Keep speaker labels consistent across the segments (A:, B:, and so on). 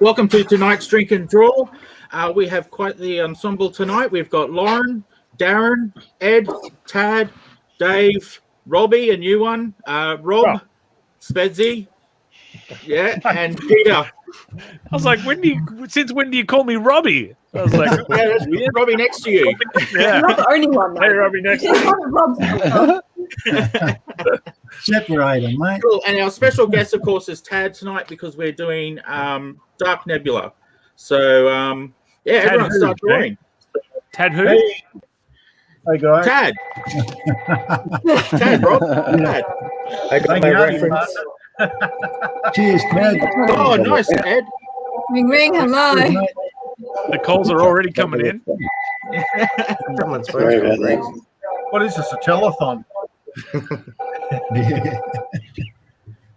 A: Welcome to tonight's Drink and Draw. We have quite the ensemble tonight. We've got Lauren, Darren, Ed, Tad, Dave, Robbie, a new one, Rob, Spedsy, and Peter.
B: I was like, since when do you call me Robbie? I was like,
A: yeah, that's weird. Robbie next to you.
B: Yeah.
C: You're not the only one, though.
B: Hey, Robbie next to you.
D: Separate them, mate.
A: Cool. And our special guest, of course, is Tad tonight because we're doing Dark Nebula. So, everyone start drawing.
B: Tad who?
D: Hey guys.
A: Tad. Tad, Rob. Tad. I got my reference.
D: Cheers, Tad.
A: Oh, nice, Ed.
C: Ring, ring, hello.
B: The calls are already coming in.
E: Someone's phone.
D: What is this, a telethon?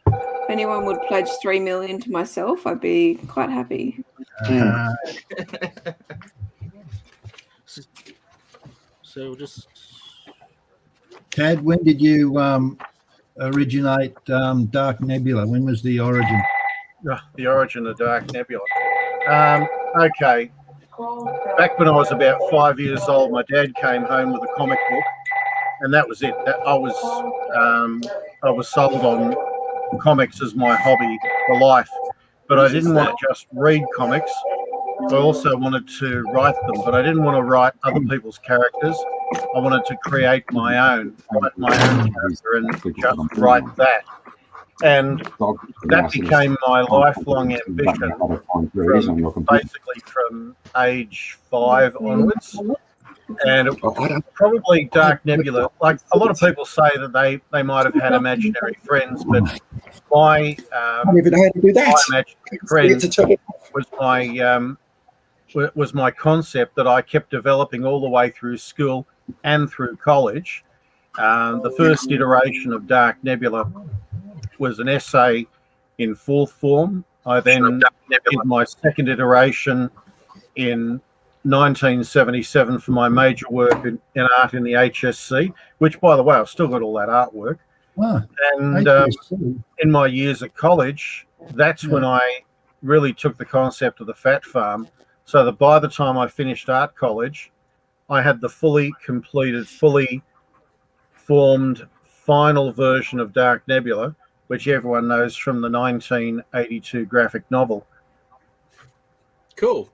C: If anyone would pledge 3 million to myself, I'd be quite happy.
A: So just
D: Tad, when did you originate Dark Nebula? When was the origin?
F: The origin of Dark Nebula. Okay. Back when I was about 5 years old, my dad came home with a comic book, and that was it. I was sold on comics as my hobby for life, but I didn't want to just read comics. I also wanted to write them, but I didn't want to write other people's characters. I wanted to create my own, write my own character and just write that. And that became my lifelong ambition basically from age 5 onwards. And probably Dark Nebula, like a lot of people say that they might have had imaginary friends, but my imaginary friend was my concept that I kept developing all the way through school and through college. The first iteration of Dark Nebula was an essay in 4th form. I then did my second iteration in 1977 for my major work in art in the HSC, which, by the way, I've still got all that artwork. And in my years at college, that's when I really took the concept of the Fat Farm, so that by the time I finished art college, I had the fully completed, fully formed final version of Dark Nebula, which everyone knows from the 1982 graphic novel.
A: Cool.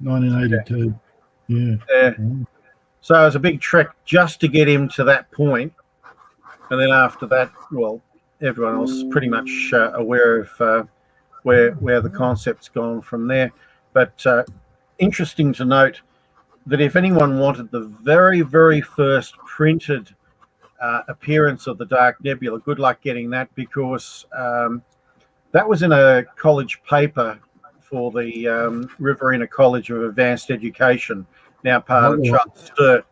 D: 1982. Yeah.
F: So it was a big trek just to get him to that point. And then after that, well, everyone else is pretty much aware of where the concept's gone from there. But interesting to note that if anyone wanted the very, very first printed appearance of the Dark Nebula, good luck getting that, because that was in a college paper for the Riverina College of Advanced Education, now part of Charles Sturt.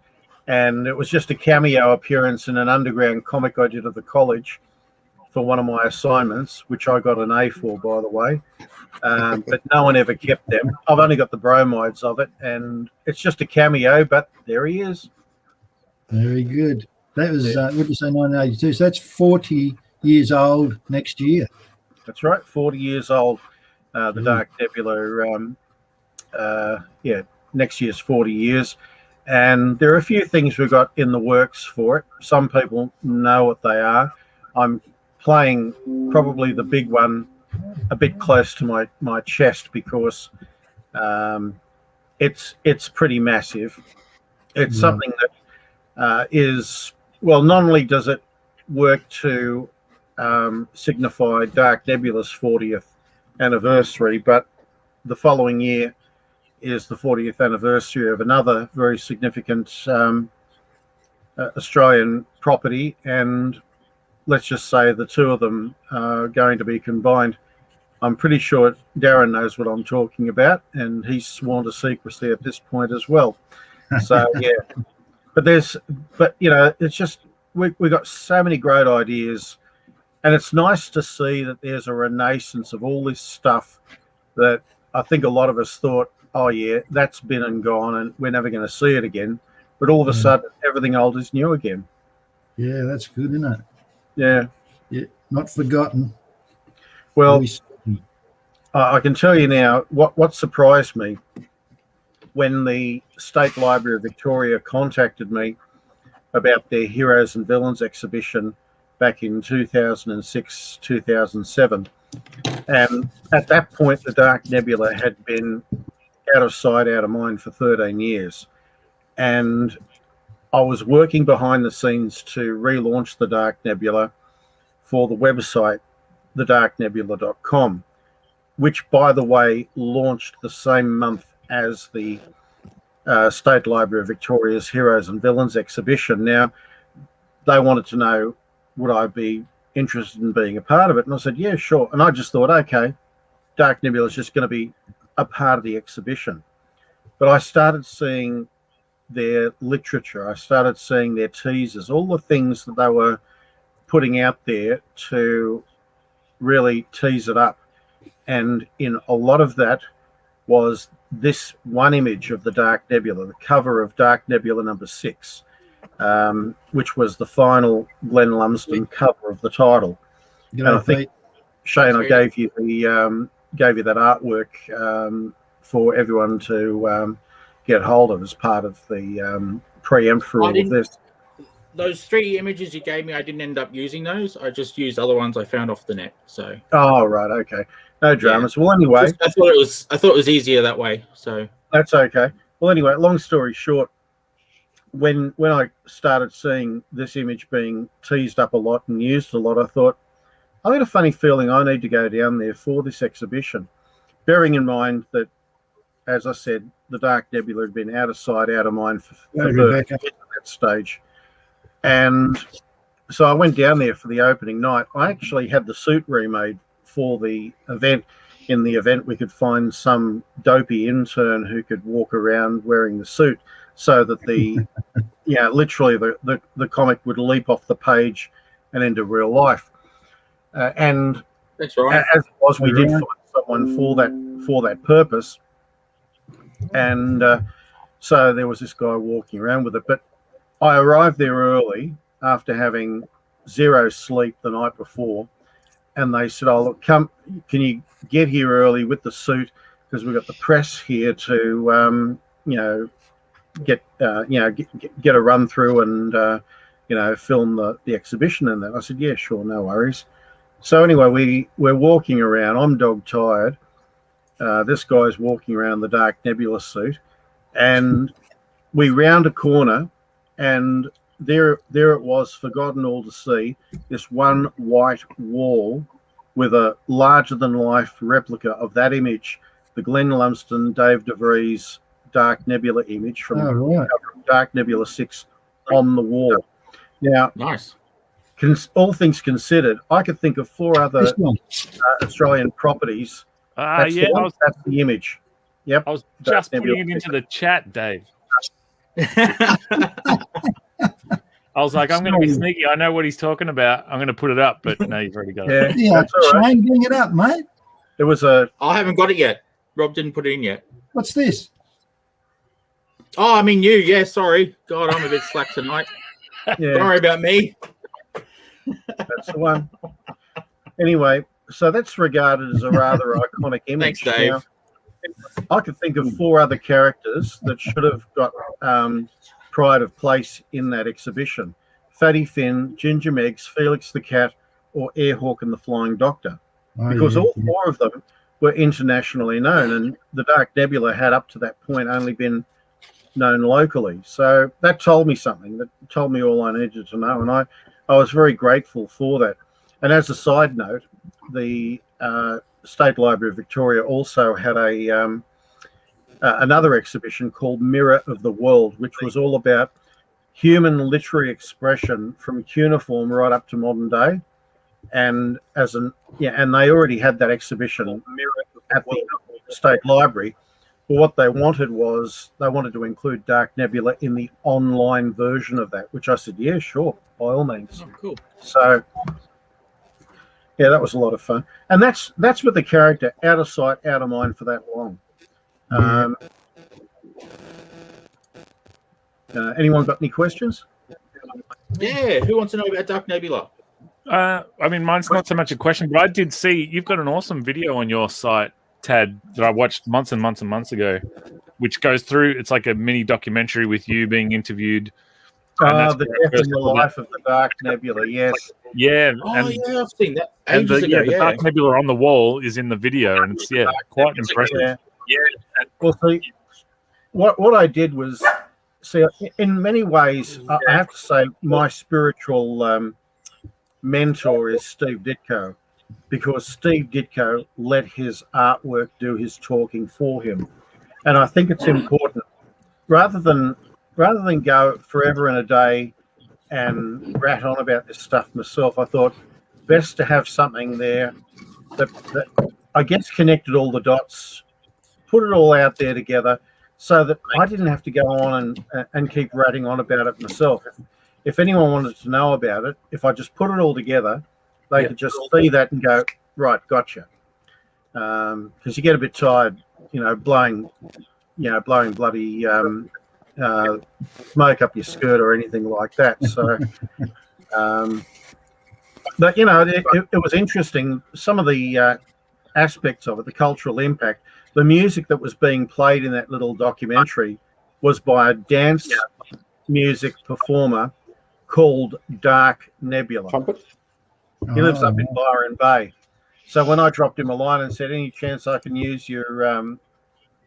F: And it was just a cameo appearance in an underground comic I did at the college for one of my assignments, which I got an A for, by the way. But no one ever kept them. I've only got the bromides of it, and it's just a cameo, but there he is.
D: Very good. That was, what did you say, 1982? So that's 40 years old next year.
F: That's right, 40 years old. The Dark Nebula, next year's 40 years. And there are a few things we've got in the works for it. Some people know what they are. I'm playing probably the big one a bit close to my chest because it's pretty massive. It's something that is, well, not only does it work to signify Dark Nebula's 40th anniversary, but the following year is the 40th anniversary of another very significant Australian property, and let's just say the two of them are going to be combined. I'm pretty sure Darren knows what I'm talking about, and he's sworn to secrecy at this point as well. So but it's just we got so many great ideas, and it's nice to see that there's a renaissance of all this stuff that I think a lot of us thought, oh yeah, that's been and gone and we're never going to see it again. But all of a sudden, everything old is new again.
D: Yeah, that's good, isn't it?
F: Yeah.
D: Not forgotten.
F: Well, I can tell you now what surprised me when the State Library of Victoria contacted me about their Heroes and Villains exhibition back in 2006, 2007. And at that point, the Dark Nebula had been out of sight, out of mind for 13 years. And I was working behind the scenes to relaunch the Dark Nebula for the website, thedarknebula.com, which, by the way, launched the same month as the State Library of Victoria's Heroes and Villains exhibition. Now, they wanted to know, would I be interested in being a part of it? And I said, yeah, sure. And I just thought, okay, Dark Nebula is just going to be a part of the exhibition. But I started seeing their literature. I started seeing their teasers, all the things that they were putting out there to really tease it up. And in a lot of that was this one image of the Dark Nebula, the cover of Dark Nebula number 6, which was the final Glenn Lumsden cover of the title. And I think, Shane, I gave you that artwork for everyone to get hold of as part of the preempt for all of this.
A: Those 3 images you gave me, I didn't end up using those. I just used other ones I found off the net. So.
F: Oh, right, okay. No dramas. Yeah. Well, anyway,
A: I thought it was easier that way. So
F: that's okay. Well, anyway, long story short, when I started seeing this image being teased up a lot and used a lot, I thought, I had a funny feeling I need to go down there for this exhibition, bearing in mind that, as I said, the Dark Nebula had been out of sight, out of mind for at that stage. And so I went down there for the opening night. I actually had the suit remade for the event. In the event, we could find some dopey intern who could walk around wearing the suit, so that literally the comic would leap off the page and into real life. And
A: that's right.
F: As it was, we did find someone for that purpose. And so there was this guy walking around with it. But I arrived there early after having 0 sleep the night before. And they said, "Oh, look, can you get here early with the suit, because we've got the press here to, get a run through and film the exhibition and that." I said, "Yeah, sure, no worries." So anyway, we're walking around. I'm dog tired. This guy's walking around the Dark Nebula suit, and we round a corner, and there it was, forgotten all to see, this one white wall with a larger-than-life replica of that image, the Glenn Lumsden, Dave DeVries Dark Nebula image from Dark Nebula 6 on the wall. Now,
A: nice.
F: All things considered, I could think of 4 other Australian properties. That's the image. Yep.
B: I was just putting it into the chat, Dave. I was like, I'm going to be sneaky. I know what he's talking about. I'm going to put it up, but no, you've already got it.
D: Yeah, try and bring it up, mate.
F: There was
A: I haven't got it yet. Rob didn't put it in yet.
D: What's this?
A: Oh, I mean you. Yeah, sorry. God, I'm a bit slack tonight. Yeah. Don't worry about me.
F: That's the one. Anyway, so that's regarded as a rather iconic image.
A: Thanks, Dave.
F: Now, I could think of 4 other characters that should have got pride of place in that exhibition: Fatty Finn, Ginger Meggs, Felix the Cat, or Airhawk and the Flying Doctor. Because all 4 of them were internationally known, and the Dark Nebula had up to that point only been known locally. So that told me something. That told me all I needed to know, and I was very grateful for that. And as a side note, the State Library of Victoria also had another exhibition called Mirror of the World, which was all about human literary expression from cuneiform right up to modern day. And and they already had that exhibition at the State Library. But what they wanted was to include Dark Nebula in the online version of that, which I said, yeah, sure, by all means.
A: Oh, cool.
F: So yeah, that was a lot of fun. And that's with the character out of sight, out of mind for that long. Anyone got any questions?
A: Yeah, who wants to know about Dark Nebula?
B: I mean, mine's not so much a question, but I did see you've got an awesome video on your site Tad, that I watched months and months and months ago, which goes through. It's like a mini documentary with you being interviewed.
F: The death in the life of the Dark Nebula. Yes.
B: Yeah.
A: Oh,
B: and,
A: yeah, I've seen that
B: and
A: ages ago.
B: the Dark Nebula on the wall is in the video, and it's quite impressive.
F: Yeah. Well, see, what I did was, in many ways, I have to say my spiritual mentor is Steve Ditko, because Steve Ditko let his artwork do his talking for him, and I think it's important rather than go forever and a day and rat on about this stuff myself. I thought best to have something there that I guess connected all the dots, put it all out there together, so that I didn't have to go on and keep ratting on about it myself. If anyone wanted to know about it, if I just put it all together, they could just see that and go, right, gotcha. Because you get a bit tired, blowing bloody smoke up your skirt or anything like that. So, but it was interesting. Some of the aspects of it, the cultural impact, the music that was being played in that little documentary was by a dance music performer called Dark Nebula. He lives up in Byron Bay. So when I dropped him a line and said, "Any chance I can use your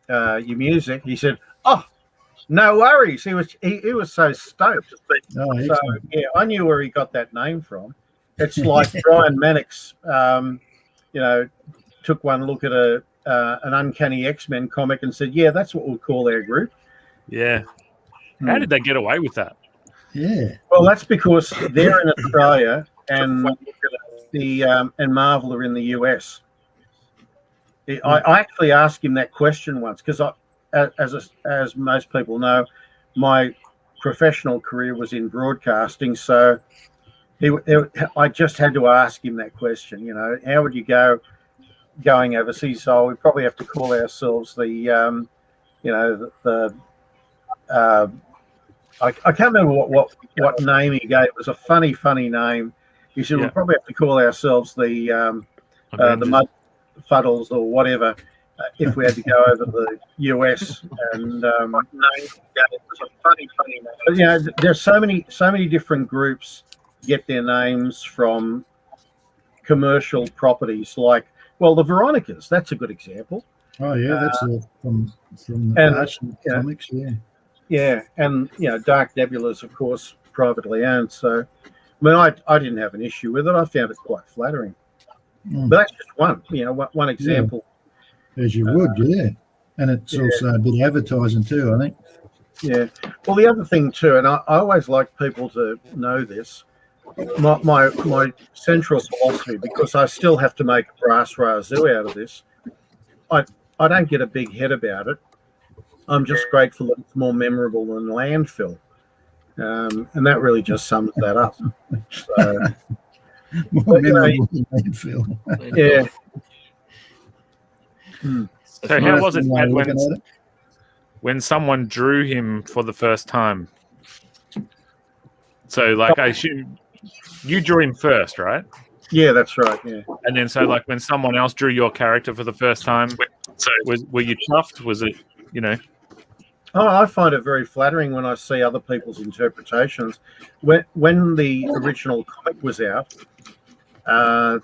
F: music?" he said, "Oh, no worries." He was so stoked. So yeah, I knew where he got that name from. It's like Brian Mannix, took one look at an Uncanny X-Men comic and said, "Yeah, that's what we'll call our group."
B: Yeah. How did they get away with that?
D: Yeah.
F: Well, that's because they're in Australia and and Marvel are in the US. I actually asked him that question once because as most people know, my professional career was in broadcasting, so I just had to ask him that question. How would you going overseas? So we probably have to call ourselves I can't remember what name he gave. It was a funny name. He said we'll probably have to call ourselves the Mud Fuddles or whatever if we had to go over the US. And it was a funny name. But, there's so many different groups get their names from commercial properties, like the Veronicas. That's a good example.
D: Oh yeah, that's from the comics.
F: Yeah, and Dark Nebula is of course privately owned. So, I didn't have an issue with it. I found it quite flattering. But that's just one example.
D: Yeah. As you would, and it's also a bit of advertising too, I think. Yeah.
F: Well, the other thing too, and I always like people to know this. My central philosophy, because I still have to make a brass razoo out of this. I don't get a big head about it. I'm just grateful that it's more memorable than landfill, and that really just sums that up. So,
D: more memorable than landfill.
F: Yeah.
B: So how was it when someone drew him for the first time? So, I assume you drew him first, right?
F: Yeah, that's right. Yeah.
B: And then, when someone else drew your character for the first time, were you chuffed? Was it,
F: Oh, I find it very flattering when I see other people's interpretations. When the original comic was out, I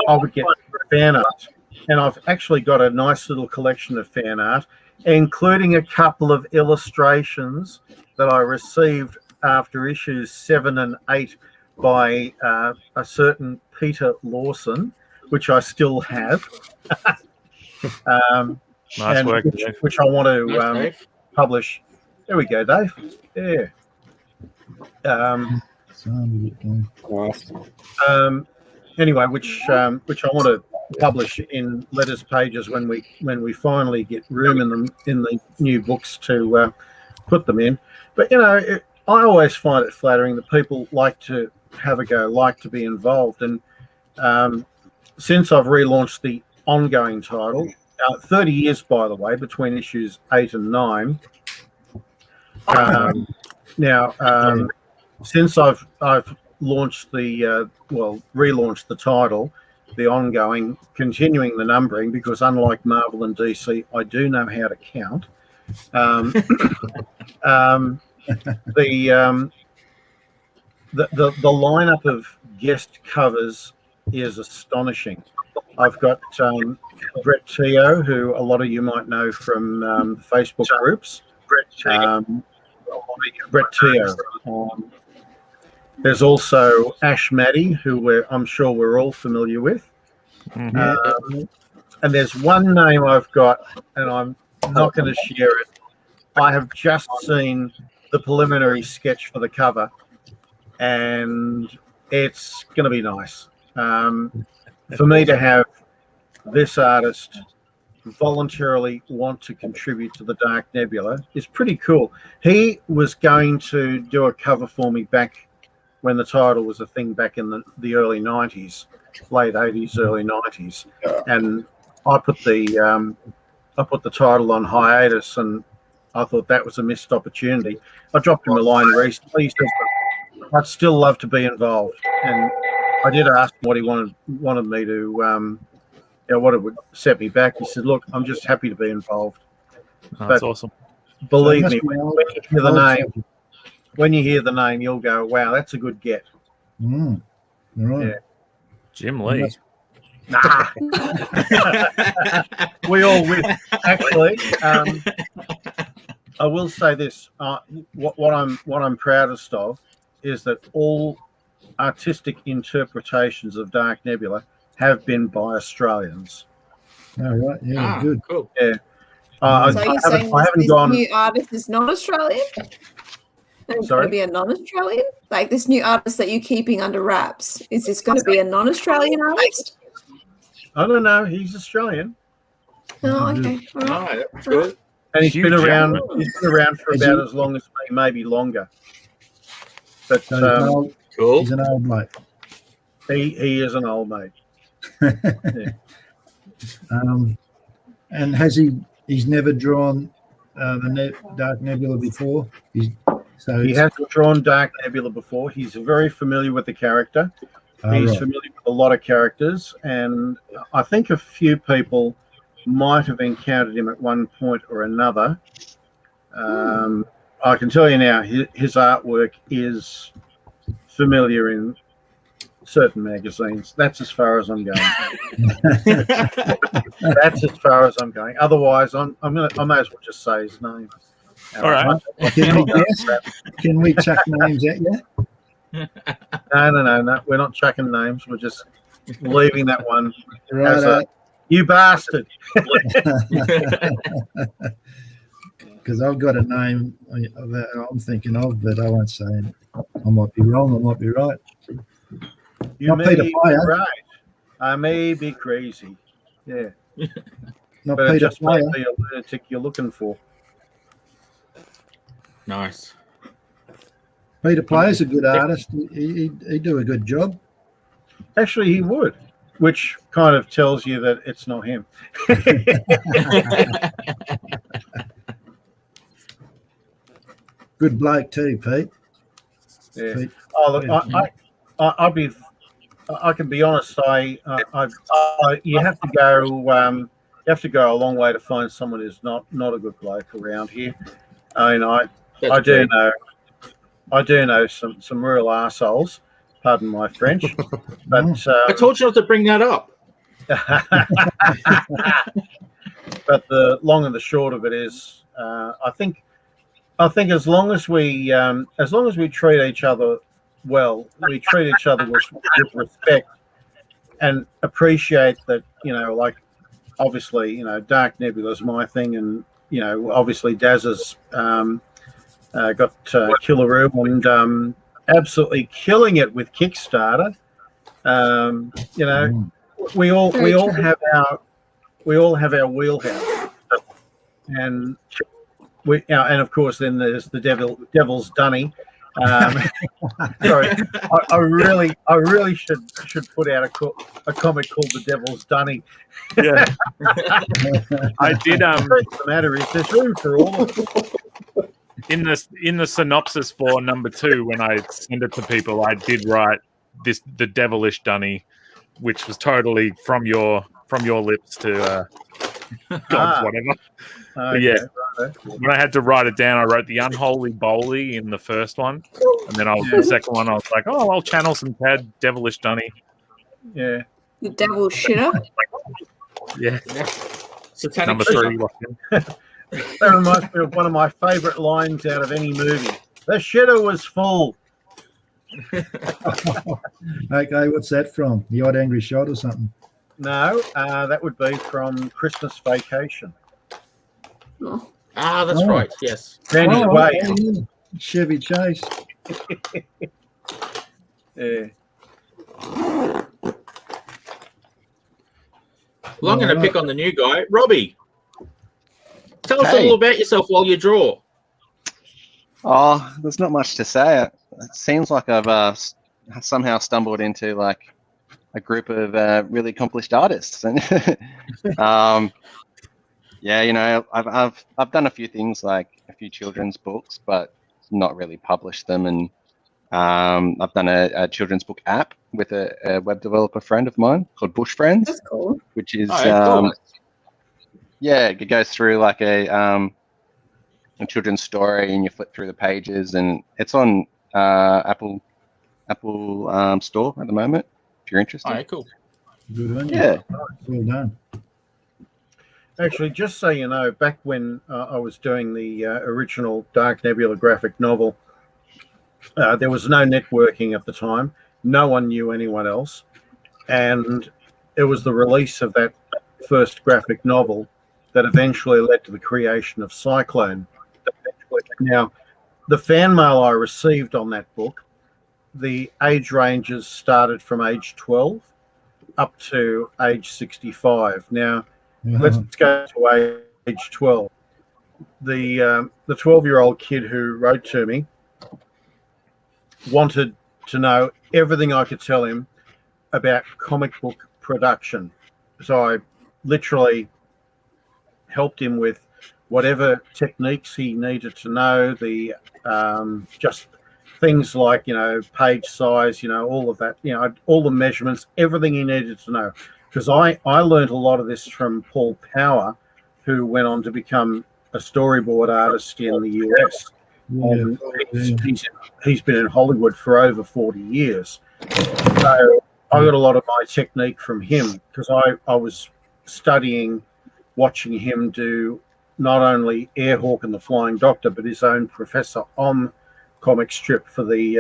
F: would get fan art, and I've actually got a nice little collection of fan art, including a couple of illustrations that I received after issues 7 and 8 by a certain Peter Lawson, which I still have.
B: Nice work,
F: which I want to publish. There we go, Dave. Yeah. Anyway, which I want to publish in letters pages when we finally get room in the new books to put them in. But I always find it flattering that people like to have a go, like to be involved. And since I've relaunched the ongoing title, 30 years, by the way, between issues 8 and 9. Since I've launched relaunched the title, the ongoing, continuing the numbering, because unlike Marvel and DC, I do know how to count. Um, the lineup of guest covers is astonishing. I've got Brett Teo, who a lot of you might know from the Facebook groups. Brett Teo. There's also Ash Maddy, who I'm sure we're all familiar with.
B: Mhm.
F: And there's one name I've got, and I'm not going to share it. I have just seen the preliminary sketch for the cover, and it's going to be nice. For me to have this artist voluntarily want to contribute to the Dark Nebula is pretty cool. He was going to do a cover for me back when the title was a thing back in the early 90s, late 80s, early 90s. And I put the title on hiatus, and I thought that was a missed opportunity. I dropped him a line recently. He said, I'd still love to be involved. And I did ask him what he wanted me to, what it would set me back. He said, look, I'm just happy to be involved.
B: Oh, that's awesome.
F: Believe me, when you hear the name, you'll go, wow, that's a good get.
D: Right.
F: Yeah.
B: Jim Lee.
F: Nah. We all win. Actually, I will say this. What I'm proudest of is that all artistic interpretations of Dark Nebula have been by Australians.
D: Oh, right. Yeah, good.
A: Cool.
F: Yeah.
C: So you're saying this new artist is not Australian? It's going to be a non-Australian? Like this new artist that you're keeping under wraps, is this going to be a non-Australian artist?
F: I don't know. He's Australian.
C: Oh, okay. All right.
A: Oh, that's good.
F: And he's
B: Hugh
F: been around.
B: Jackman.
F: He's been around for about as long as me, maybe longer. But
D: So
A: Cool.
D: he's an old mate.
F: he is an old mate.
D: And he's never drawn the Dark Nebula before?
F: He hasn't drawn Dark Nebula before. He's very familiar with the character. He's familiar with a lot of characters, and I think a few people might have encountered him at one point or another. I can tell you now, his artwork is familiar in certain magazines. That's as far as I'm going. That's as far as I'm going. Otherwise, I may as well just say his name.
B: All right.
D: Can we chuck names at you?
F: No. We're not chucking names. We're just leaving that one as
D: Right.
F: you bastard.
D: Because I've got a name that I'm thinking of, but I won't say it. I might be wrong. I might be right.
F: You
D: Not
F: may
D: Peter
F: be
D: Player.
F: right. I may be crazy. Yeah.
D: Not
F: But it
D: Peter
F: just might
D: Player.
F: be a lunatic you're looking for.
A: Nice.
D: Peter Player's a good artist. He'd do a good job.
F: Actually, he would, which kind of tells you that it's not him.
D: Good bloke too, Pete.
F: Yeah.
D: Pete.
F: Oh, look, I can be honest. You have to go. You have to go a long way to find someone who's not a good bloke around here. I mean, I do know some real arseholes. Pardon my French, but
A: I told you not to bring that up.
F: but the long and the short of it is, I think as long as we treat each other well, we treat each other with respect and appreciate that, like obviously, Dark Nebula is my thing, and obviously Daz has got Killaroo and absolutely killing it with Kickstarter. We all have our wheelhouse, and and of course then there's the Devil's Dunny. Sorry, I really should put out a comic called The Devil's Dunny.
B: Yeah. I did.
F: The matter is, there's room for all of them.
B: In the synopsis for number 2, when I send it to people, I did write the devilish dunny, which was totally from your lips to God's whatever. But yeah, when I had to write it down, I wrote the unholy bowley in the first one, and then the second one I was like, oh, I'll channel some Tad Devilish Dunny.
F: Yeah.
C: The devil shitter.
B: Yeah.
A: Satanic
B: Number
A: shitter.
B: 3.
F: That reminds me of one of my favourite lines out of any movie. The shitter was full.
D: Okay, what's that from? The Odd Angry Shot or something?
F: No, that would be from Christmas Vacation.
C: Oh.
A: Ah, that's right. Yes.
F: Randy Quaid.
D: Okay, yeah. Chevy Chase.
F: Yeah.
A: Well, I'm going to pick on the new guy, Robbie. Tell us a
G: Hey.
A: little about yourself while you draw.
G: Oh, there's not much to say. It seems like I've somehow stumbled into like a group of really accomplished artists, and yeah, you know, I've done a few things like a few children's books, but not really published them, and I've done a children's book app with a web developer friend of mine called Bush Friends,
C: That's cool.
G: which is
A: Cool.
G: yeah, it goes through like a children's story, and you flip through the pages, and it's on Apple Store at the moment. If you're interested,
A: All right, cool.
D: Good on you.
G: yeah.
D: Well done.
F: Actually, just so you know, back when I was doing the original Dark Nebula graphic novel, there was no networking at the time. No one knew anyone else. And it was the release of that first graphic novel that eventually led to the creation of Cyclone. Now, the fan mail I received on that book, the age ranges started from age 12 up to age 65. Now, let's go to age 12. The 12-year-old kid who wrote to me wanted to know everything I could tell him about comic book production. So I literally helped him with whatever techniques he needed to know, the just things like, you know, page size, you know, all of that, you know, all the measurements, everything he needed to know. Because I learned a lot of this from Paul Power, who went on to become a storyboard artist in the US. And he's been in Hollywood for over 40 years. So I got a lot of my technique from him because I was studying, watching him do not only Airhawk and the Flying Doctor, but his own Professor Om comic strip for the,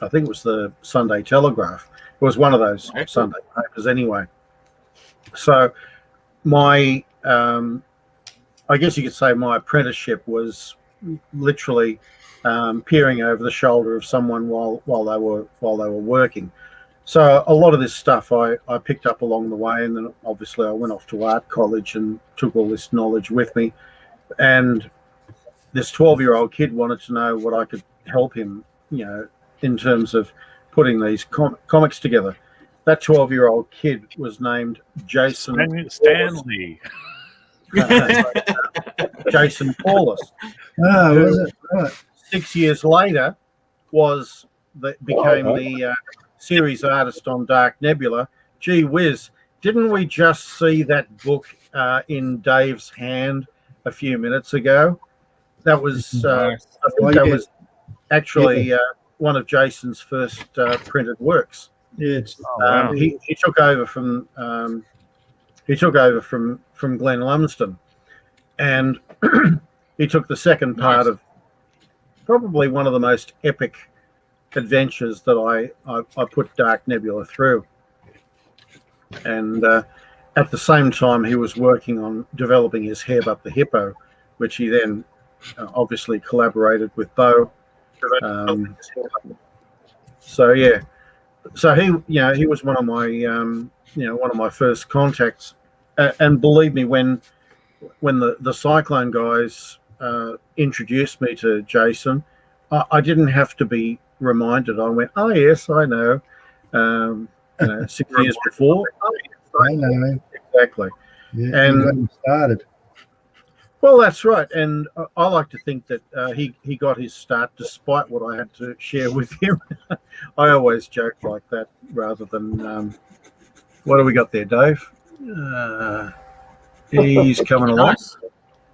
F: I think it was the Sunday Telegraph. It was one of those Sunday papers anyway. So my, I guess you could say my apprenticeship was literally peering over the shoulder of someone while they were working. So a lot of this stuff I picked up along the way, and then obviously I went off to art college and took all this knowledge with me. And this 12-year-old kid wanted to know what I could help him, you know, in terms of putting these comics together. That 12-year-old kid was named Jason
B: Stanley.
F: Jason Paulus.
D: Ah, was it? Right.
F: 6 years later became the series artist on Dark Nebula. Gee whiz, didn't we just see that book in Dave's hand a few minutes ago? That was I think that was actually one of Jason's first printed works.
D: Yeah, it's
B: Wow.
F: He took over from Glenn Lumsden, and he took the second part of probably one of the most epic adventures that I put Dark Nebula through. And at the same time, he was working on developing his Hairbutt the Hippo, which he then obviously collaborated with Bo. So yeah, so he was one of my first contacts, and believe me, when the Cyclone guys introduced me to Jason, I didn't have to be reminded. I went, oh yes, I know. 6 years before.
D: I know.
F: Exactly.
D: Yeah,
F: And-
D: you got him started.
F: Well, that's right, and I like to think that he got his start despite what I had to share with him. I always joke like that rather than What do we got there, Dave? He's coming along.
A: Nice.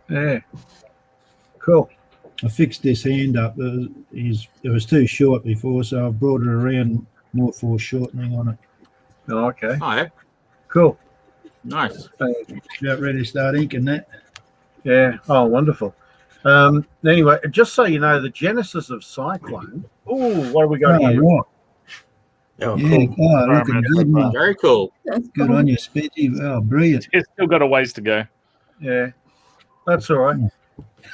F: Yeah. Cool.
D: I fixed this hand up. It was too short before, so I've brought it around more for shortening on it.
F: Oh, okay.
A: Oh, yeah.
F: Cool.
A: Nice.
D: About ready to start inking that.
F: Yeah. Oh, wonderful. Anyway, just so you know, the genesis of Cyclone. Oh, what have we got here?
D: Right.
E: Oh,
D: Yeah,
E: cool.
D: looking good, man.
A: Very cool.
C: That's
D: Good
C: cool.
D: on you, Spitty. Oh, brilliant.
B: It's still got a ways to go.
F: Yeah. That's all right.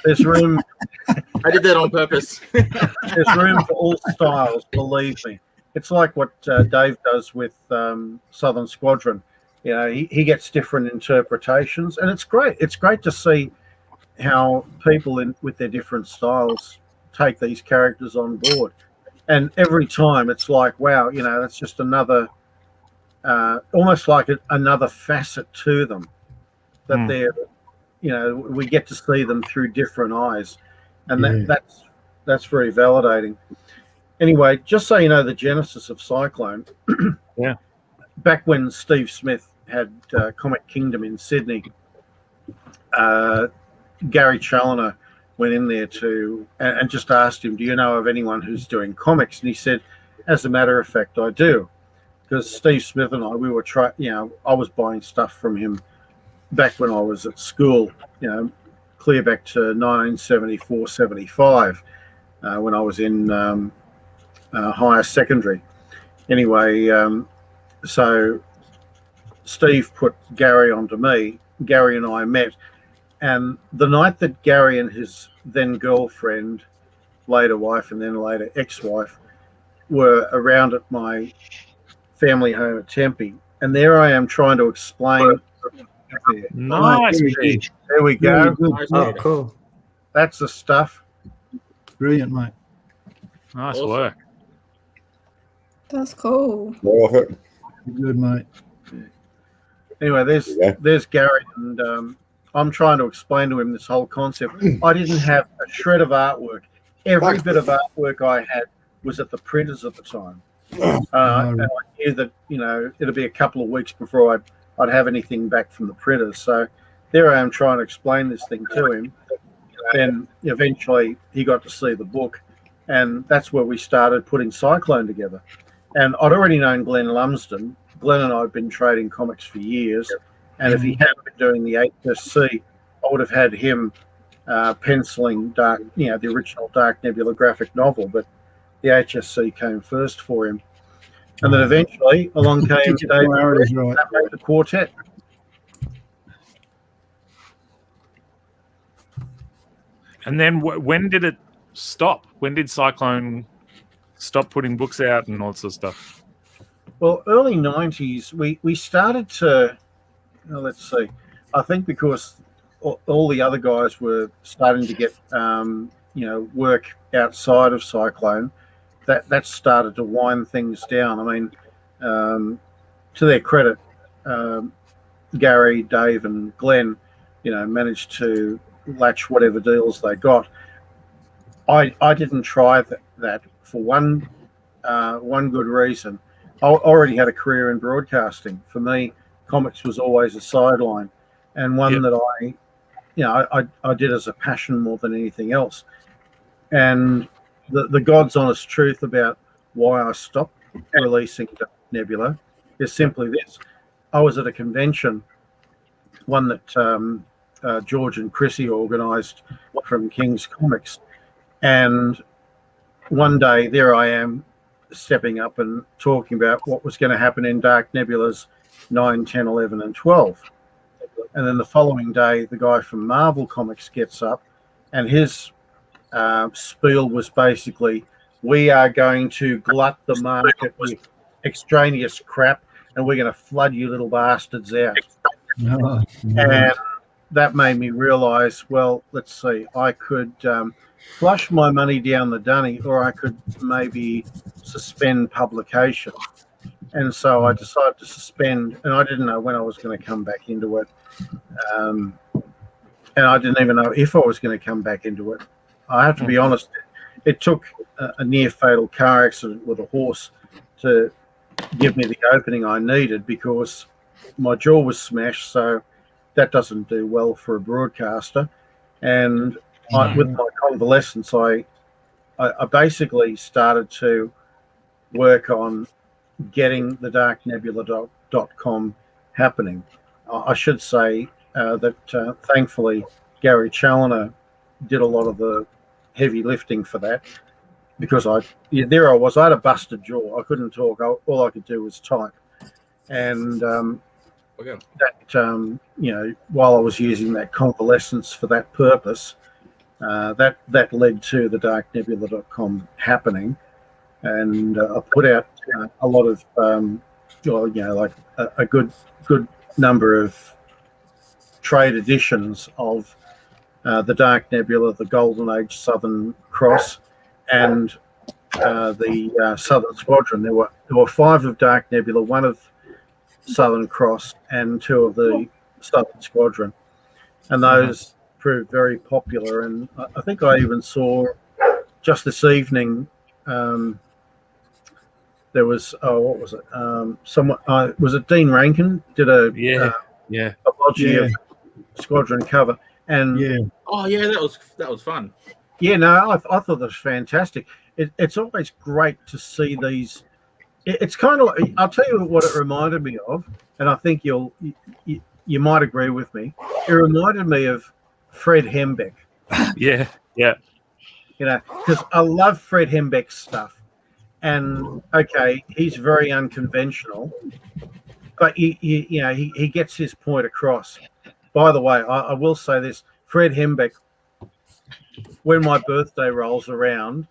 F: There's room.
A: I did that on purpose.
F: There's room for all styles. Believe me. It's like what Dave does with Southern Squadron. You know, he gets different interpretations, and it's great. It's great to see how people with their different styles take these characters on board. And every time it's like, wow, you know, that's just another, almost like another facet to them that they're, you know, we get to see them through different eyes, and that's very validating. Anyway, just so you know, the genesis of Cyclone.
B: Yeah.
F: Back when Steve Smith had Comic Kingdom in Sydney, Gary Challoner went in there and just asked him, do you know of anyone who's doing comics? And he said, as a matter of fact, I do. Because Steve Smith and I, we were I was buying stuff from him back when I was at school, you know, clear back to 1974, 75, when I was in higher secondary. Anyway, so Steve put Gary onto me. Gary and I met. And the night that Gary and his then girlfriend, later wife and then later ex-wife, were around at my family home at Tempe, and there I am trying to explain.
B: Nice.
F: There we go.
E: Oh, cool.
F: That's the stuff.
D: Brilliant, mate.
B: Nice
A: Awesome.
B: work.
C: That's cool.
H: More of it.
D: Good, mate.
F: Anyway, there's Gary, and I'm trying to explain to him this whole concept. I didn't have a shred of artwork. Every bit of artwork I had was at the printers at the time. And I knew that, you know, it'll be a couple of weeks before I'd have anything back from the printers. So there I am trying to explain this thing to him. Then eventually he got to see the book, and that's where we started putting Cyclone together. And I'd already known Glenn Lumsden. Glenn and I have been trading comics for years. And if he hadn't been doing the HSC, I would have had him penciling Dark, you know, the original Dark Nebula graphic novel. But the HSC came first for him. And then eventually along came Dave, that made the quartet.
B: And then when did it stop? When did Cyclone stop putting books out and all sorts of stuff?
F: Well, early 90s, we started to, let's see, I think because all the other guys were starting to get, you know, work outside of Cyclone, that started to wind things down. I mean, to their credit, Gary, Dave, and Glenn, you know, managed to latch whatever deals they got. I didn't try that for one good reason. I already had a career in broadcasting. For me, comics was always a sideline, and one that I did as a passion more than anything else. And the God's honest truth about why I stopped releasing Nebula is simply this. I was at a convention, one that George and Chrissy organised from King's Comics, and one day there I am stepping up and talking about what was going to happen in Dark Nebulas 9, 10, 11, and 12. And then the following day, the guy from Marvel Comics gets up, and his spiel was basically, we are going to glut the market with extraneous crap, and we're going to flood you little bastards out. And that made me realize, well, let's see, I could flush my money down the dunny, or I could maybe suspend publication. And so I decided to suspend, and I didn't know when I was going to come back into it. And I didn't even know if I was going to come back into it. I have to be honest, it took a near fatal car accident with a horse to give me the opening I needed, because my jaw was smashed, so that doesn't do well for a broadcaster. And with my convalescence, I basically started to work on getting the darknebula.com happening. I should say that thankfully Gary Challoner did a lot of the heavy lifting for that, because there I was. I had a busted jaw. I couldn't talk. All I could do was type. And while I was using that convalescence for that purpose, that led to the darknebula.com happening. And I put out a lot of, like a good number of trade editions of the Dark Nebula, the Golden Age Southern Cross, and the Southern Squadron. There were 5 of Dark Nebula, 1 of Southern Cross, and 2 of the Southern Squadron, and those proved very popular. And I think I even saw just this evening. There was what was it? Someone was it Dean Rankin did a apology of Squadron cover, and
A: that was fun.
F: Yeah, no, I thought that was fantastic. It's always great to see these. It's kind of like, I'll tell you what it reminded me of, and I think you might agree with me. It reminded me of Fred Hembeck.
B: Yeah.
F: Because I love Fred Hembeck's stuff. And okay, he's very unconventional, but he gets his point across. By the way, I will say this: Fred Hembeck, when my birthday rolls around,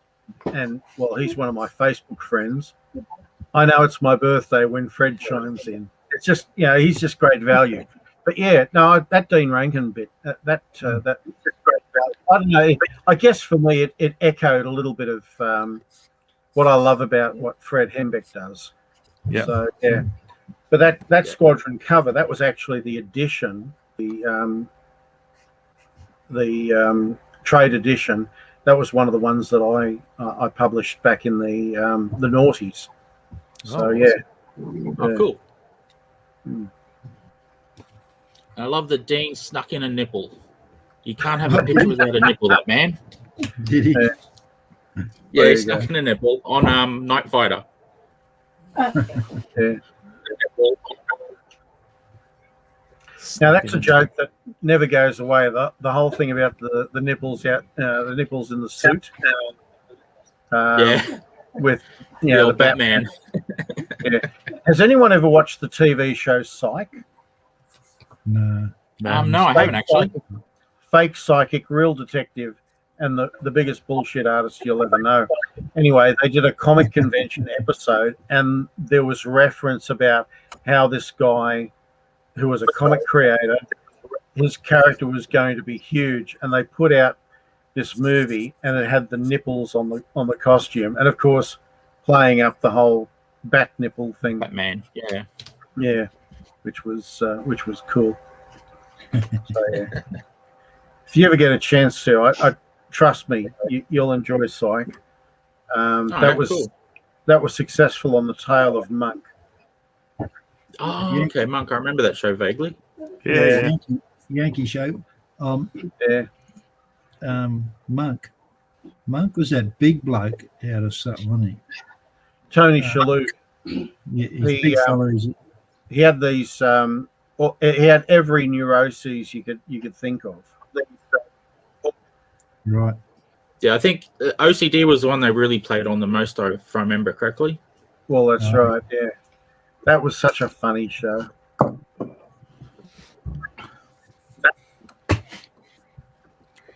F: and well, he's one of my Facebook friends, I know it's my birthday when Fred chimes in. It's just he's just great value. But that Dean Rankin bit, that's great value. I don't know. I guess for me, it echoed a little bit of. What I love about what Fred Hembeck does.
B: Yeah.
F: So but that Squadron cover, that was actually the edition, the trade edition. That was one of the ones that I published back in the noughties. So
A: cool. I love that Dean snuck in a nipple. You can't have a picture without a nipple, that man.
D: Did he?
A: Yeah, he snuck in a nipple on Night Fighter.
F: Now that's a joke that never goes away. The whole thing about the nipples out, the nipples in the suit. With the
A: Batman.
F: Has anyone ever watched the TV show Psych?
D: No.
A: No, I haven't actually.
F: Fake psychic, real detective, and the biggest bullshit artist you'll ever know. Anyway, they did a comic convention episode, and there was reference about how this guy, who was a comic creator, his character was going to be huge, and they put out this movie, and it had the nipples on the costume, and of course, playing up the whole bat nipple thing.
A: Batman,
F: which was cool. So, if you ever get a chance to, I trust me, you'll enjoy Psych. That was successful on the Tale of Monk.
A: Oh, okay, Monk. I remember that show vaguely.
D: Yeah. Yankee show. Monk. Monk was that big bloke out of something, wasn't he?
F: Tony Shalhoub. He had these. He had every neuroses you could think of.
D: Right.
A: Yeah, I think OCD was the one they really played on the most, if I remember correctly.
F: Well, that's right. Yeah, that was such a funny show.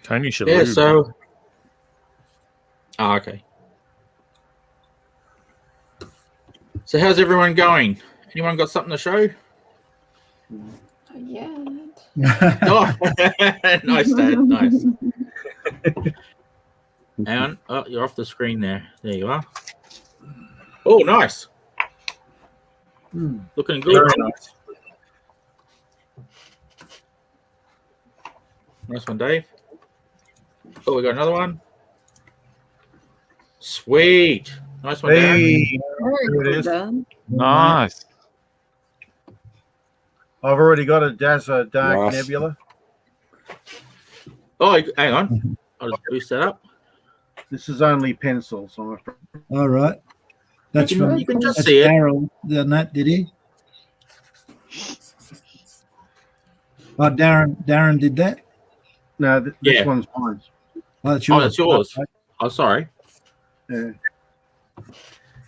B: Tony Shalhoub.
A: Yeah. So. Oh, okay. So how's everyone going? Anyone got something to show?
C: Yeah.
A: Oh, nice, Dad. Nice. And you're off the screen there. There you are. Oh, nice. Looking good.
F: Very nice.
A: Nice one, Dave. Oh, we got another one. Sweet. Nice one, Dave.
F: There it is.
B: Nice.
F: I've already got a Dazzler Dark
E: Nice.
F: Nebula.
A: Oh, hang on. I'll just boost that up.
F: This is only pencils. I'm afraid.
D: All right. That's
A: You can-
D: from
A: you can just
D: that's
A: see it.
D: Daryl done that, did he? Oh, Darren did that?
F: No, this
A: Yeah.
F: one's mine.
D: Oh, that's
A: Oh,
D: yours.
A: that's yours.
D: Okay.
A: Oh, sorry.
F: Yeah.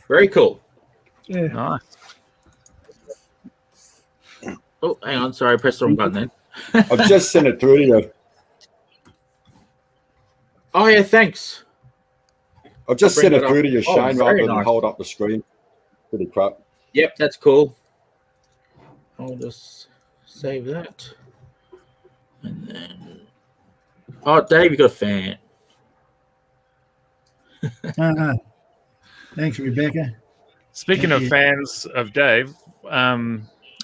A: Very cool.
F: Yeah.
B: Nice.
A: Oh, hang on. Sorry, I pressed the wrong button then.
E: I've just sent it through to you.
A: Oh, yeah, thanks.
E: I've just
A: I'll
E: sent
A: bring
E: it
A: it
E: through
A: up.
E: to you,
A: Oh,
E: Shane,
A: very
E: rather than
A: nice.
E: hold up the screen. Pretty crap.
A: Yep, that's cool. I'll just save that. And then... Oh, Dave, you got a fan.
D: Thanks, Rebecca.
B: Speaking
D: Thank
B: of
D: you.
B: fans of Dave,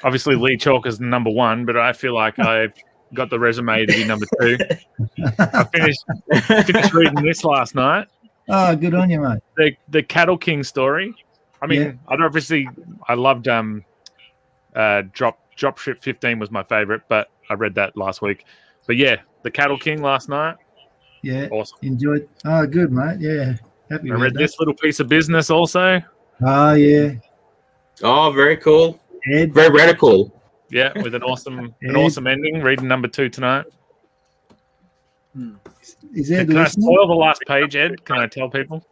B: obviously Lee Chalk is number one, but I feel like I've got the resume to be number two. I finished reading this last night.
D: Oh, good on you, mate.
B: The Cattle King story. I mean, I loved Dropship 15 was my favorite, but I read that last week. But yeah, the Cattle King last night.
D: Yeah,
B: Awesome.
D: enjoyed. Oh, good, mate. Yeah, happy.
B: I
D: with
B: read
D: that.
B: this little piece of business also.
D: Oh, yeah.
A: Oh, very cool.
D: Ed.
A: Very radical.
B: Yeah, with an awesome ending. Reading number 2 tonight.
D: Is Ed
B: Can I
D: listening?
B: spoil the last page, Ed? Can I tell people?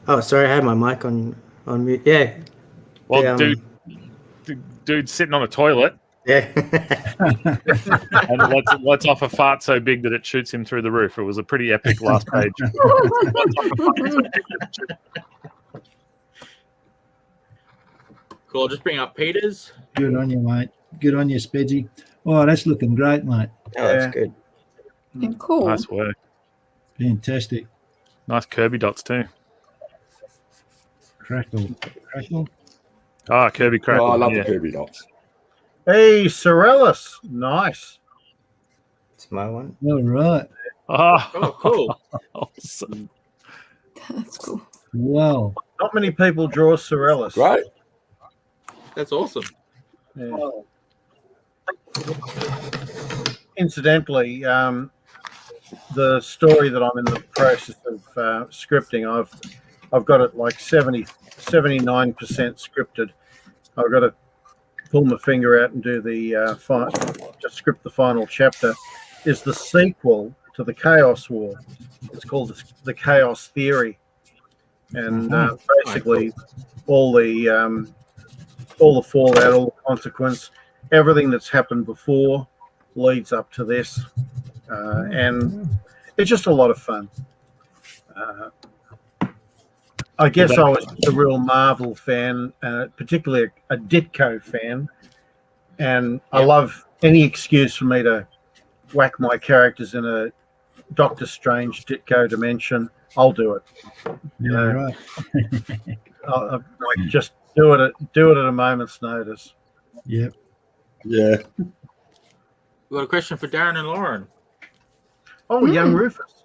E: Oh, sorry, I had my mic on mute. Yeah.
B: Well,
E: The,
B: dude's sitting on a toilet
E: Yeah.
B: and lets off a fart so big that it shoots him through the roof. It was a pretty epic last page.
A: Cool. I'll just bring up Peter's.
D: Good on you, mate. Good on you, Spedgy. Oh, that's looking great, mate.
E: Oh, that's good.
C: Yeah, cool.
B: Nice work.
D: Fantastic.
B: Nice Kirby dots too.
D: Crackle.
B: Ah, Kirby Crackle.
E: Oh, I love
B: yeah.
E: the Kirby dots.
F: Hey, Sorellis. Nice.
E: It's my one.
D: All right.
A: Oh, cool.
B: Awesome.
C: That's cool.
D: Wow.
F: Not many people draw Sorellis.
E: Great.
A: That's awesome.
F: Yeah. Incidentally, the story that I'm in the process of scripting, I've got it like 79% scripted. I've got to pull my finger out and do the just script the final chapter. Is the sequel to the Chaos War. It's called the Chaos Theory, and basically all the fallout, all the consequence, everything that's happened before leads up to this, and it's just a lot of fun. I guess I was a real Marvel fan, particularly a Ditko fan, and I love any excuse for me to whack my characters in a Doctor Strange Ditko dimension. I'll do it. You know,
D: Right.
F: I'll just do it at a moment's notice.
D: Yep.
E: Yeah.
A: We've got a question for Darren and Lauren.
F: Oh, young Rufus.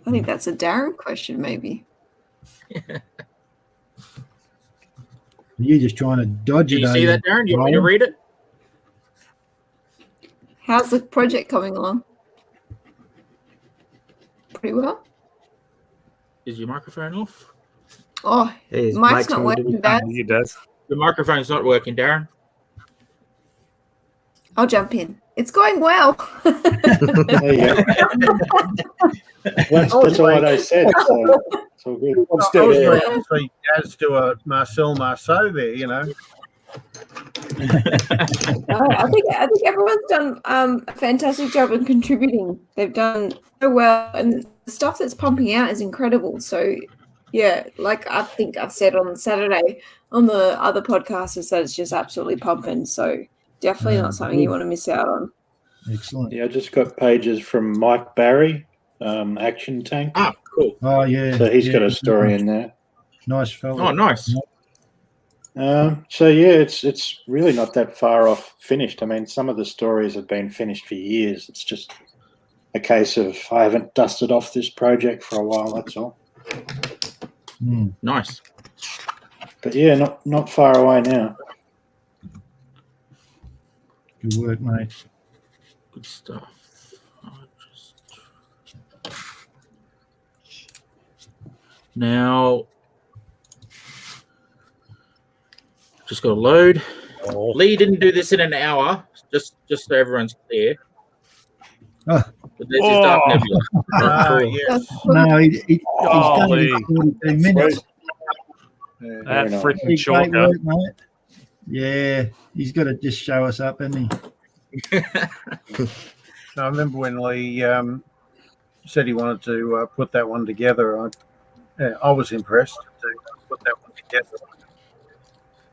C: I think that's a Darren question, maybe.
D: You're just trying to dodge
A: Do
D: it.
A: you see that, Darren? Do you want me to read it?
C: How's the project coming along? Pretty well.
A: Is your microphone off?
C: Oh,
E: Hey, his
C: mic's
E: mic's
C: not
E: muted.
C: working, Dad.
B: It does.
A: The microphone's not working, Darren.
C: I'll jump in. It's going well.
H: There you go. That's all I said. So it's all good.
E: I'm
F: I
E: still
F: was
E: there.
F: going to see Daz do a Marcel Marceau there, you know.
C: I think everyone's done a fantastic job in contributing. They've done so well, and the stuff that's pumping out is incredible. So, yeah, like I think I've said on Saturday on the other podcast, is that it's just absolutely pumping. So, definitely not something you want to miss out on.
D: Excellent.
H: Yeah, I just got pages from Mike Barry, Action Tank.
A: Ah, cool.
D: Oh, yeah.
H: So he's
D: yeah.
H: got a story in there.
D: Nice fella.
A: Oh, nice.
H: So yeah, it's really not that far off finished. I mean, some of the stories have been finished for years. It's just a case of I haven't dusted off this project for a while. That's all.
A: Nice.
H: But yeah, not far away now.
D: Good work, mate.
A: Good stuff. Now, just got to load.
B: Oh.
A: Lee didn't do this in an hour, just so everyone's clear.
D: Oh.
A: But this is Dark Nebula.
F: Yes.
D: No, he's done it
B: Golly.
D: in 42 minutes.
F: Yeah.
B: That
H: Very nice.
B: freaking
D: Great
B: shortcut.
D: work, mate. Yeah, he's got to just show us up, hasn't he?
F: I remember when Lee said he wanted to put that one together. I was impressed to put that one together.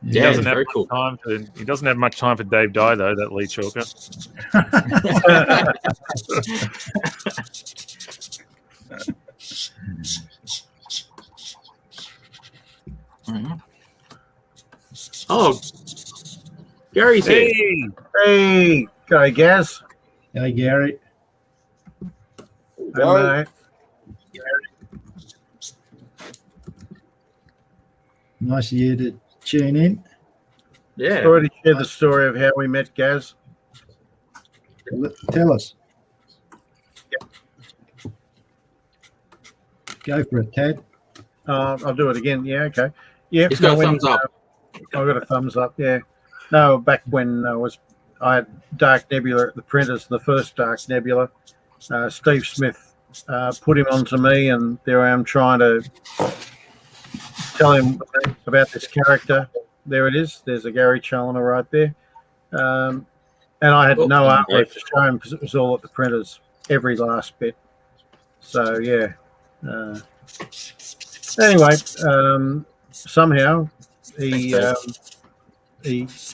B: He
A: Yeah,
B: doesn't
A: it's
B: have
A: very
B: much
A: cool.
B: time for. He doesn't have much time for Dave Dye though. That Lee Chalker.
A: Mhm. Oh, Gary's here.
B: Hey,
F: Hey, go Gaz.
D: Hey, Gary.
F: Hello.
D: Nice of you to tune in.
A: Yeah.
F: Already shared the story of how we met Gaz.
D: Tell us. Go for it, Tad.
F: I'll do it again. Yeah, okay. Yeah,
A: He's got a thumbs up.
F: I got a thumbs up. Yeah. No, back when I had Dark Nebula at the printers, the first Dark Nebula. Steve Smith put him onto me, and there I am trying to tell him about this character. There it is. There's a Gary Challoner right there. And I had no artwork to show him because it was all at the printers, every last bit. So yeah. Anyway, somehow he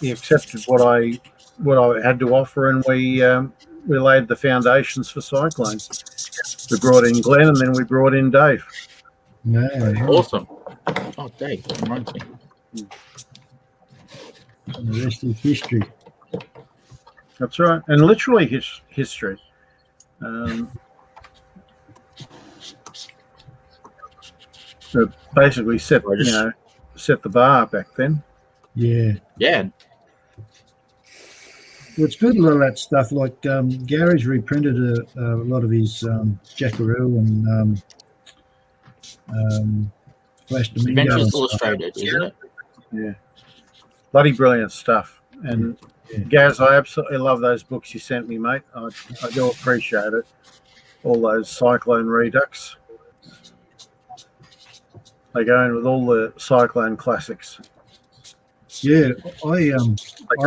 F: accepted what I had to offer, and we laid the foundations for Cyclone. We brought in Glenn, and then we brought in Dave.
D: No,
A: Awesome. Oh, Dave, reminds me.
D: and the rest is history.
F: That's right, and literally history. So basically set the bar back then.
D: Yeah.
A: Yeah.
D: Well, it's good, a lot of that stuff. Like Gary's reprinted a lot of his Jackaroo and Flash Domingo.
A: Adventures Illustrated, isn't it?
F: Yeah, bloody brilliant stuff. And Gaz, I absolutely love those books you sent me, mate. I do appreciate it. All those Cyclone Redux. They go in with all the Cyclone classics.
D: Yeah, I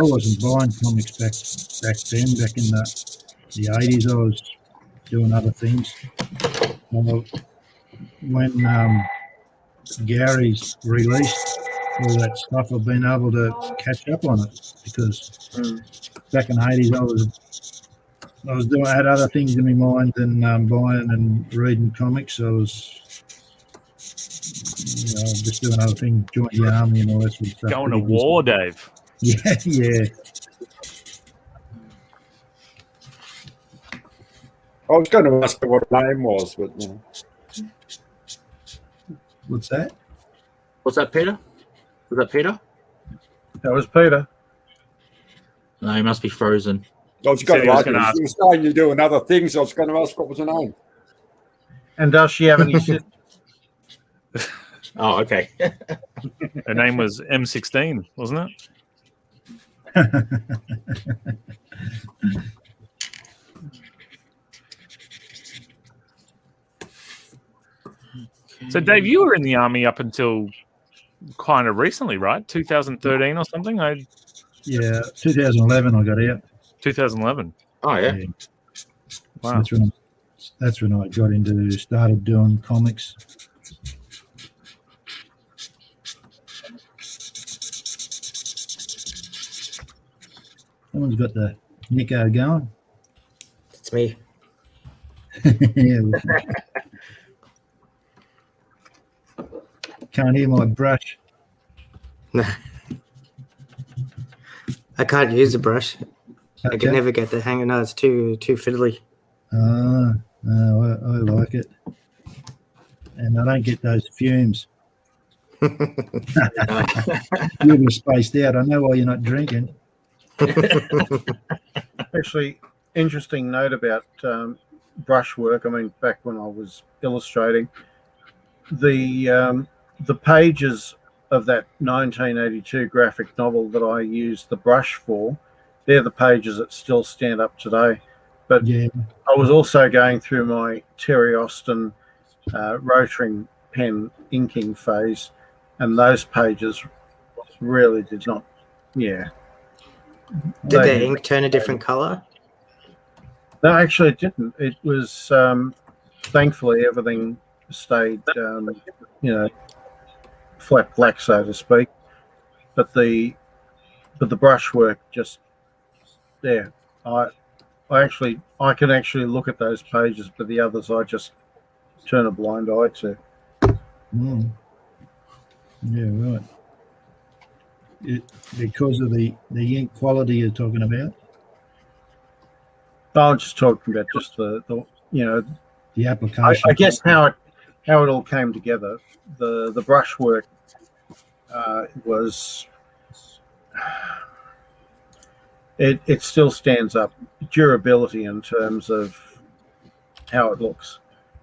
D: wasn't buying comics back then. Back in the 80s, I was doing other things. When Gary's released all that stuff, I've been able to catch up on it because back in the 80s, I had other things in my mind than buying and reading comics. I was just doing other things, joined the army and all that sort of stuff.
B: going to war, Dave.
D: Yeah, yeah.
I: I was going to ask what her name was, but
D: What's that?
A: Was that Peter? Was that Peter?
F: That was Peter.
A: No, he must be frozen.
I: I was going
B: Said
I: to
B: he was
I: ask.
B: gonna ask.
I: You were saying you're doing other things. I was going to ask what was her name.
F: And does she have any sisters?
A: Oh, okay.
B: Her name was M16, wasn't it? So, Dave, you were in the army up until kind of recently, right? 2013 or something?
D: Yeah, 2011 I got out.
B: 2011.
A: Oh, yeah.
B: Wow.
D: That's when I started doing comics. Someone's got the Nico going.
E: It's me.
D: Yeah. Can't hear my brush.
E: I can't use the brush. I
D: Okay.
E: can never get the hang of it. No, it's too fiddly.
D: I like it. And I don't get those fumes. You're spaced out. I know why you're not drinking.
F: Actually, interesting note about brushwork. I mean, back when I was illustrating, the pages of that 1982 graphic novel that I used the brush for, they're the pages that still stand up today. But
D: Yeah.
F: I was also going through my Terry Austin rotary pen inking phase, and those pages really did not. Yeah.
E: Did the ink turn a different color?
F: No, actually, it didn't. It was thankfully everything stayed, flat black, so to speak. But the brushwork just there. I can actually look at those pages, but the others I just turn a blind eye to.
D: Mm. Yeah, right. Because of the ink quality you're talking about?
F: I'm just talking about just the
D: the application.
F: I guess how it all came together. The brushwork was it still stands up. Durability in terms of how it looks,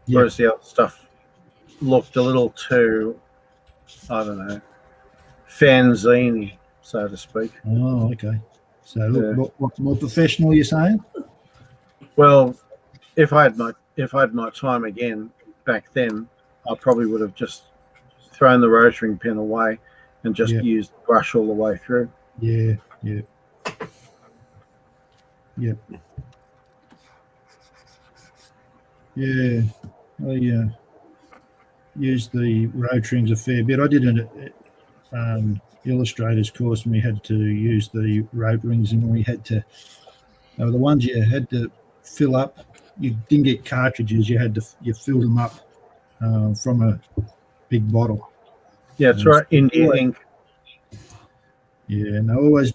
F: whereas the other stuff looked a little too, I don't know, fanzine, so to speak.
D: Oh, okay. So what more professional you're saying?
F: Well, if I had my time again back then, I probably would have just thrown the rotary pen away and just used the brush all the way through.
D: Yeah, yeah. Yep. Yeah. I used the rotarings a fair bit. I did an illustrator's course and we had to use the rotarings, and we had to the ones you had to fill up. You didn't get cartridges, you filled them up from a big bottle.
F: Yeah, that's right. India ink.
D: Yeah, and they always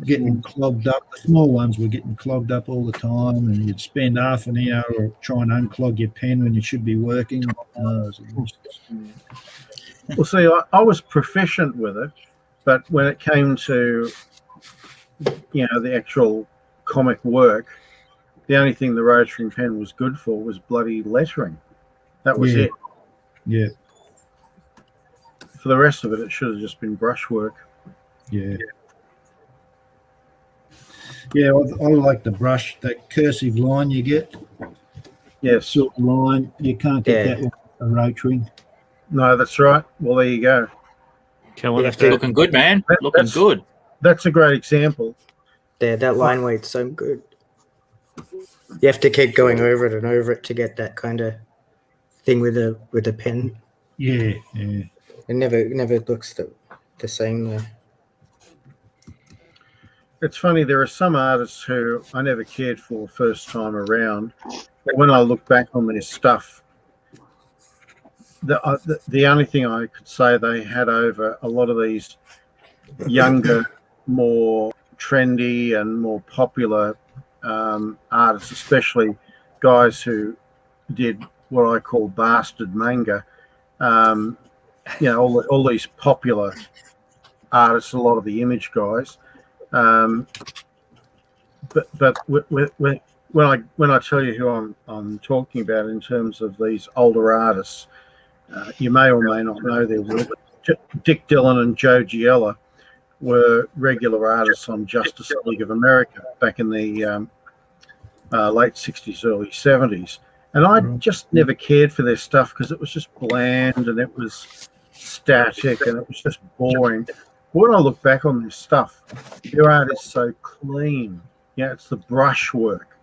D: getting clogged up. The small ones were getting clogged up all the time, and you'd spend half an hour or try and unclog your pen when you should be working.
F: Well, see, I was proficient with it, but when it came to the actual comic work, the only thing the rotary pen was good for was bloody lettering. That was it.
D: Yeah.
F: For the rest of it, it should have just been brushwork.
D: Yeah. Yeah, I like the brush, that cursive line you get.
F: Yes.
D: Sort of line. You can't get that with a rotary.
F: No, that's right. Well, there you go.
B: Killing it.
A: Looking good, man. Looking good.
F: That's a great example.
E: Yeah, that line weight's so good. You have to keep going over it and over it to get that kind of thing with a pen.
D: Yeah, yeah.
E: It never looks the same though.
F: It's funny, there are some artists who I never cared for first time around, but when I look back on their stuff, the only thing I could say they had over a lot of these younger, more trendy and more popular artists, especially guys who did what I call bastard manga, all these popular artists, a lot of the image guys. But when I tell you who I'm talking about in terms of these older artists, you may or may not know their work. Dick Dillon and Joe Giella were regular artists on Justice League of America back in the late 60s, early 70s. And I just never cared for their stuff because it was just bland and it was static and it was just boring. When I look back on this stuff, their art is so clean. Yeah, it's the brush work.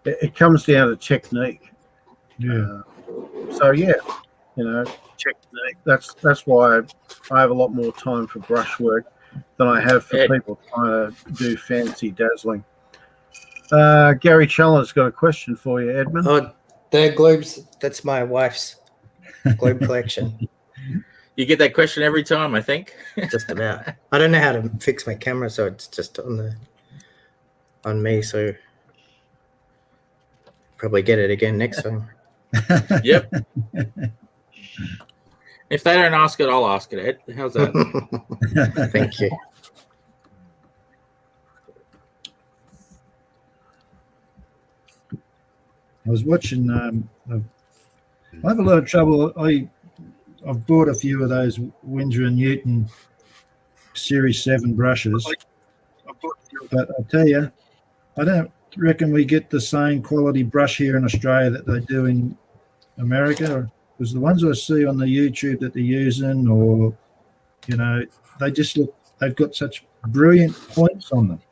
F: It comes down to technique.
D: Yeah.
F: Technique. That's why I have a lot more time for brush work than I have for people trying to do fancy dazzling. Gary Challoner's got a question for you, Edmund.
E: Oh, the globes. That's my wife's globe collection.
A: You get that question every time, I think.
E: Just about. I don't know how to fix my camera, so it's just on me. So probably get it again next time.
A: Yep. If they don't ask it, I'll ask it, Ed. How's that?
E: Thank you.
D: was watching. I have a lot of trouble. I've bought a few of those Winsor and Newton Series 7 brushes, but I tell you, I don't reckon we get the same quality brush here in Australia that they do in America. Because the ones I see on the YouTube that they're using, or they just look. They've got such brilliant points on them.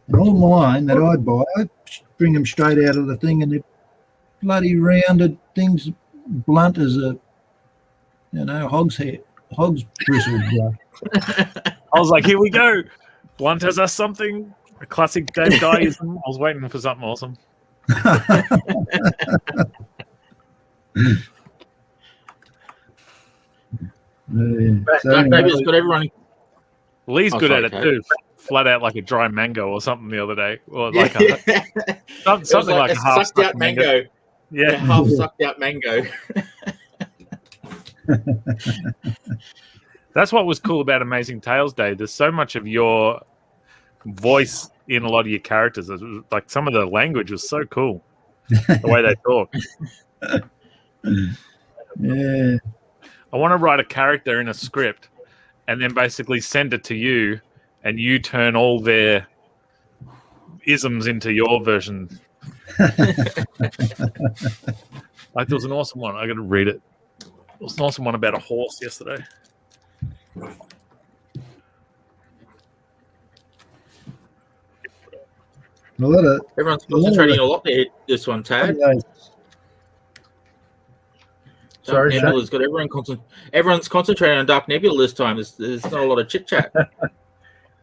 D: And all mine that I buy, I bring them straight out of the thing, and they're bloody rounded things, blunt as a hog's bristle brush.
B: I was like, here we go. Blunt has us something. A classic Dave Dyeism. I was waiting for something awesome.
A: David's got everyone.
B: Lee's good at it too. Flat out like a dry mango or something the other day, or like something like a half
A: sucked out mango.
B: Yeah,
A: half sucked out mango.
B: That's what was cool about Amazing Tales Day. There's so much of your voice in a lot of your characters. Like some of the language was so cool, the way they talk.
D: Yeah.
B: I want to write a character in a script and then basically send it to you, and you turn all their isms into your version. Like there was an awesome one. I got to read it. There was an awesome one about a horse yesterday.
A: Everyone's concentrating a lot there. This one, Tad.
F: Sorry,
A: Nebula's got everyone's concentrating on Dark Nebula this time. There's not a lot of chit chat.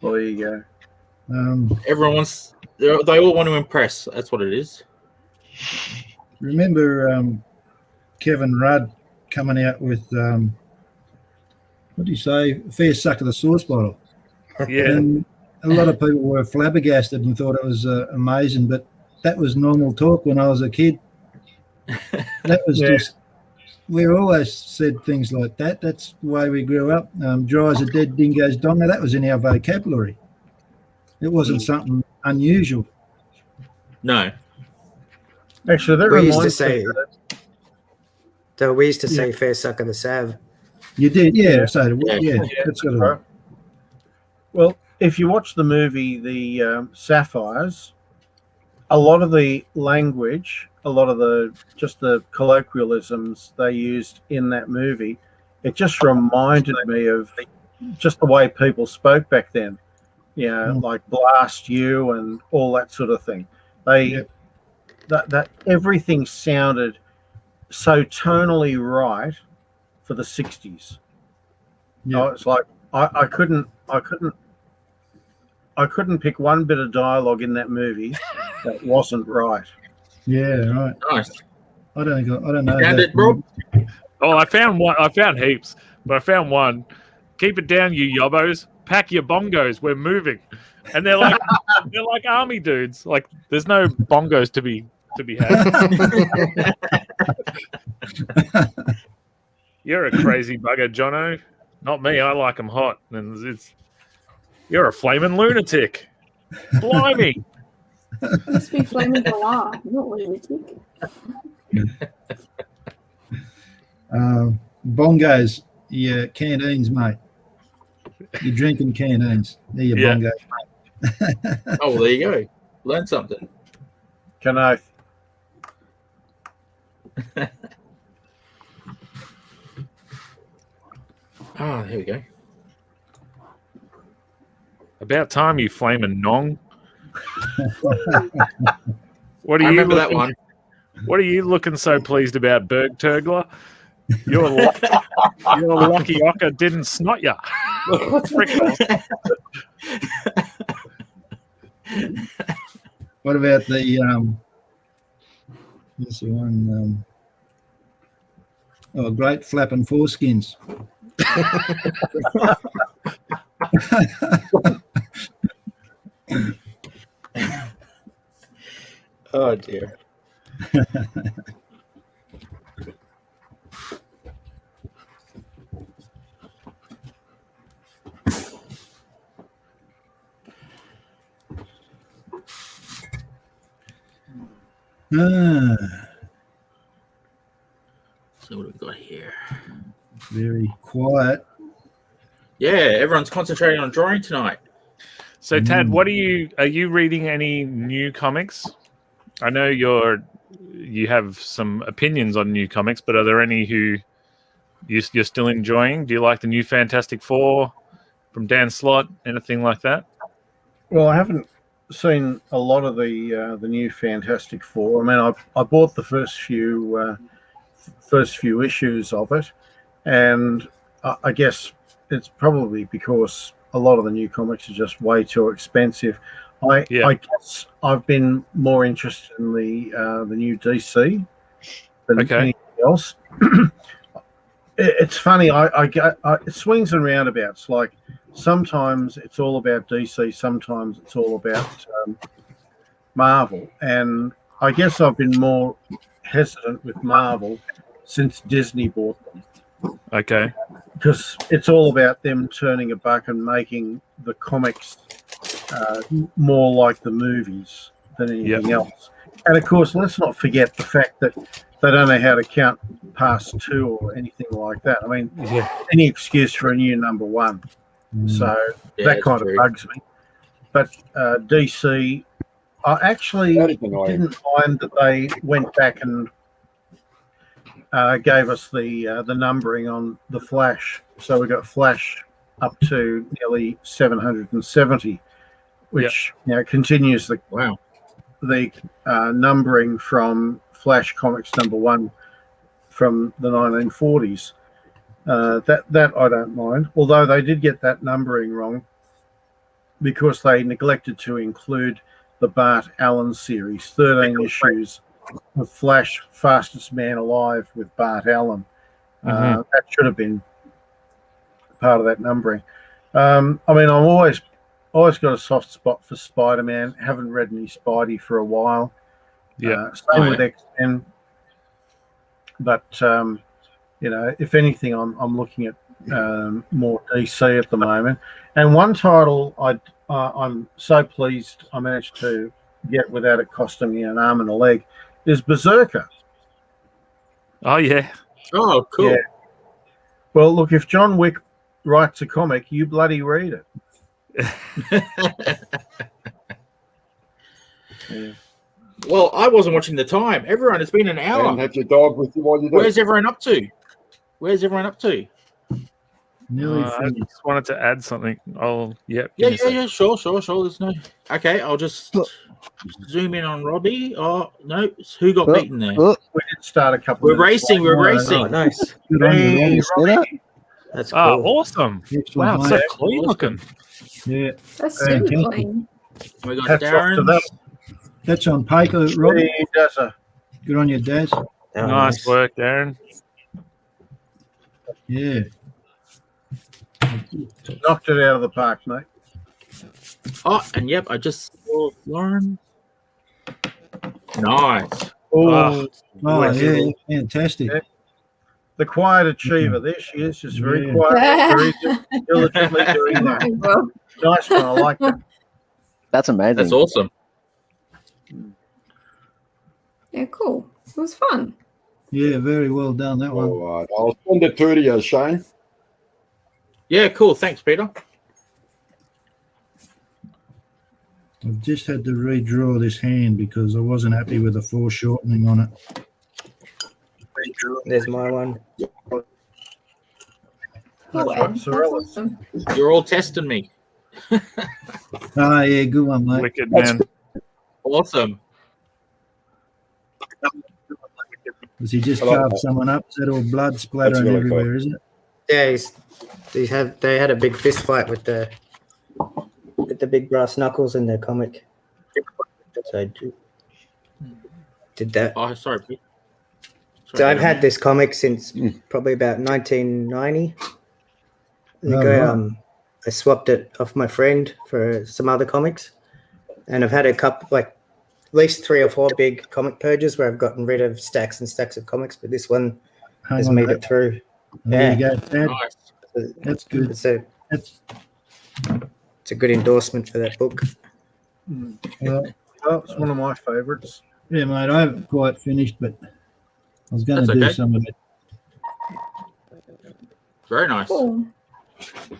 F: Well, there you
D: go.
A: They all want to impress. That's what it is.
D: Remember Kevin Rudd coming out with what do you say? Fair suck of the sauce bottle.
B: Yeah.
D: And a lot of people were flabbergasted and thought it was amazing, but that was normal talk when I was a kid. That was just. We always said things like that. That's the way we grew up. Dry as a dead dingo's donger. That was in our vocabulary. It wasn't something unusual.
A: No.
F: Actually, that
E: we used to
F: reminds
E: say.
F: me.
E: So we used to say "fair suck of the sav."
D: You did, yeah. So that's sort of.
F: Well, if you watch the movie The Sapphires, a lot of the language, a lot of the colloquialisms they used in that movie, it just reminded me of just the way people spoke back then. Like blast you and all that sort of thing. That everything sounded so tonally right for the 60s. It's like I couldn't pick one bit of dialogue in that movie that wasn't right.
D: Yeah, right.
A: Nice.
D: I don't know.
A: Found it, Rob?
B: Oh, I found one. I found heaps, but I found one. Keep it down, you yobbos. Pack your bongos. We're moving. And they're like army dudes. Like there's no bongos to be had. You're a crazy bugger, Jono. Not me. I like them hot. And you're a flaming lunatic. Blimey.
C: Must be flaming galah, not lunatic.
D: Bongos, yeah, canteens, mate. You're drinking canteens. They're your bongos, mate.
A: Oh, well, there you go. Learn something.
F: Can I?
A: Oh, here we go.
B: About time, you flaming nong. What are
A: I
B: you
A: remember that one.
B: What are you looking so pleased about, Berg Turgler? Your lucky ocker didn't snot ya. Freaking
D: What about the what's the one? Great flapping foreskins.
A: Oh dear. So what have we got here?
D: Very quiet.
A: Yeah, everyone's concentrating on drawing tonight.
B: So, Tad, what are you reading any new comics? I know you have some opinions on new comics, but are there any who you're still enjoying? Do you like the new Fantastic Four from Dan Slott? Anything like that?
F: Well, I haven't seen a lot of the new Fantastic Four. I mean, I bought the first few issues of it, and I guess it's probably because a lot of the new comics are just way too expensive. I guess I've been more interested in the new DC than anything else. It's funny. It swings and roundabouts. Like sometimes it's all about DC, sometimes it's all about Marvel, and I guess I've been more hesitant with Marvel since Disney bought them.
B: Okay.
F: Because it's all about them turning a buck and making the comics more like the movies than anything else. And of course, let's not forget the fact that they don't know how to count past 2 or anything like that. I mean, any excuse for a new number 1. So that kind of bugs me. But DC, I actually didn't mind that they went back and gave us the numbering on the Flash. So we got Flash up to nearly 770, which continues the numbering from Flash Comics number 1 from the 1940s. That I don't mind, although they did get that numbering wrong because they neglected to include the Bart Allen series, 13 issues of Flash, Fastest Man Alive with Bart Allen. That should have been part of that numbering. I mean, I've always got a soft spot for Spider-Man. Haven't read any Spidey for a while. Same with X-Men. But if anything, I'm looking at more DC at the moment. And one title I'm so pleased I managed to get without it costing me an arm and a leg is Berserker.
B: Oh yeah.
A: Oh, cool.
F: Yeah. Well, look, if John Wick writes a comic, you bloody read it.
A: Well, I wasn't watching the time. Everyone, it's been an hour.
I: And have your dog with you while you do.
A: Where's everyone up to?
D: Nearly
B: I
D: finished.
B: just wanted to add something. Oh,
A: Yeah, sure. There's no. Okay, I'll just zoom in on Robbie. Oh no, who got beaten there?
F: We did start a couple.
A: We're racing.
E: Oh, nice.
D: Good on you, Robbie.
E: That's cool.
B: Oh, awesome!
D: Excellent,
B: Wow,
D: mate.
B: so clean looking.
D: Yeah,
C: That's super clean.
A: We got
F: Hats off to
A: Darren.
F: them.
D: that's on paper, Robbie.
F: He does a
D: Good on you, Daz.
E: Oh,
B: Nice work, Darren.
D: Yeah.
F: knocked it out of the park, mate.
A: Oh, and yep, I just saw Lauren. Nice.
F: Oh,
D: Oh, yeah, fantastic.
F: Yeah. The quiet achiever. There she is, just very
D: Yeah.
F: quiet, very diligently doing that.
C: Well,
F: Nice one. I like that.
G: That's amazing.
A: That's awesome.
C: yeah, cool. It was fun.
D: Yeah, very well done, that one.
I: All right. I'll send it to you, Shane.
A: Yeah, cool. Thanks, Peter.
D: I've just had to redraw this hand because I wasn't happy with the foreshortening on it.
E: There's my one.
C: Cool,
F: That's
C: Ed.
F: right,
C: That's
F: Sorella.
C: awesome.
A: You're all testing me.
D: Ah, yeah, good one, mate.
B: Wicked, man.
A: Awesome.
D: Does he just
I: I like
D: carve
I: that.
D: someone up? Is that all blood splattering
I: really
D: everywhere,
I: cool.
D: is it?
E: Yeah, they had a big fist fight with the big brass knuckles in their comic. So I did that.
A: Oh, sorry, Pete.
E: So I've had this comic since probably about 1990.
D: Right.
E: I swapped it off my friend for some other comics, and I've had a couple, like at least 3 or 4 big comic purges where I've gotten rid of stacks and stacks of comics, but this one
D: Hang
E: has
D: on,
E: made
D: mate.
E: it through.
D: There you go, Dad.
A: Nice.
D: That's good.
E: It's a
D: That's
E: good endorsement for that book.
D: well,
F: Well, it's one of my favourites.
D: Yeah, mate, I haven't quite finished, but I was going to do
A: okay.
D: some of it.
A: Very nice.
C: Cool.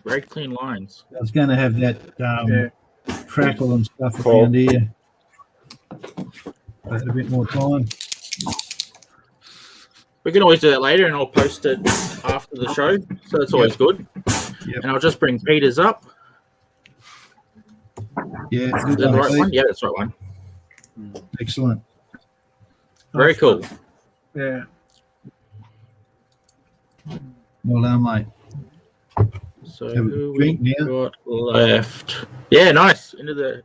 A: Very clean lines.
D: I was going to have that crackle and stuff
I: Cool.
D: around here. I had a bit more time.
A: We can always do that later, and I'll post it after the show, so that's always good.
D: Yep.
A: And I'll just bring Peter's up.
D: Yeah,
A: Is that the right one? Yeah, that's the right one.
D: Excellent.
A: Very cool.
F: Yeah.
D: Well done, mate.
A: So
D: Have a
A: who
D: drink
A: we
D: now.
A: got left? Yeah, nice. Into the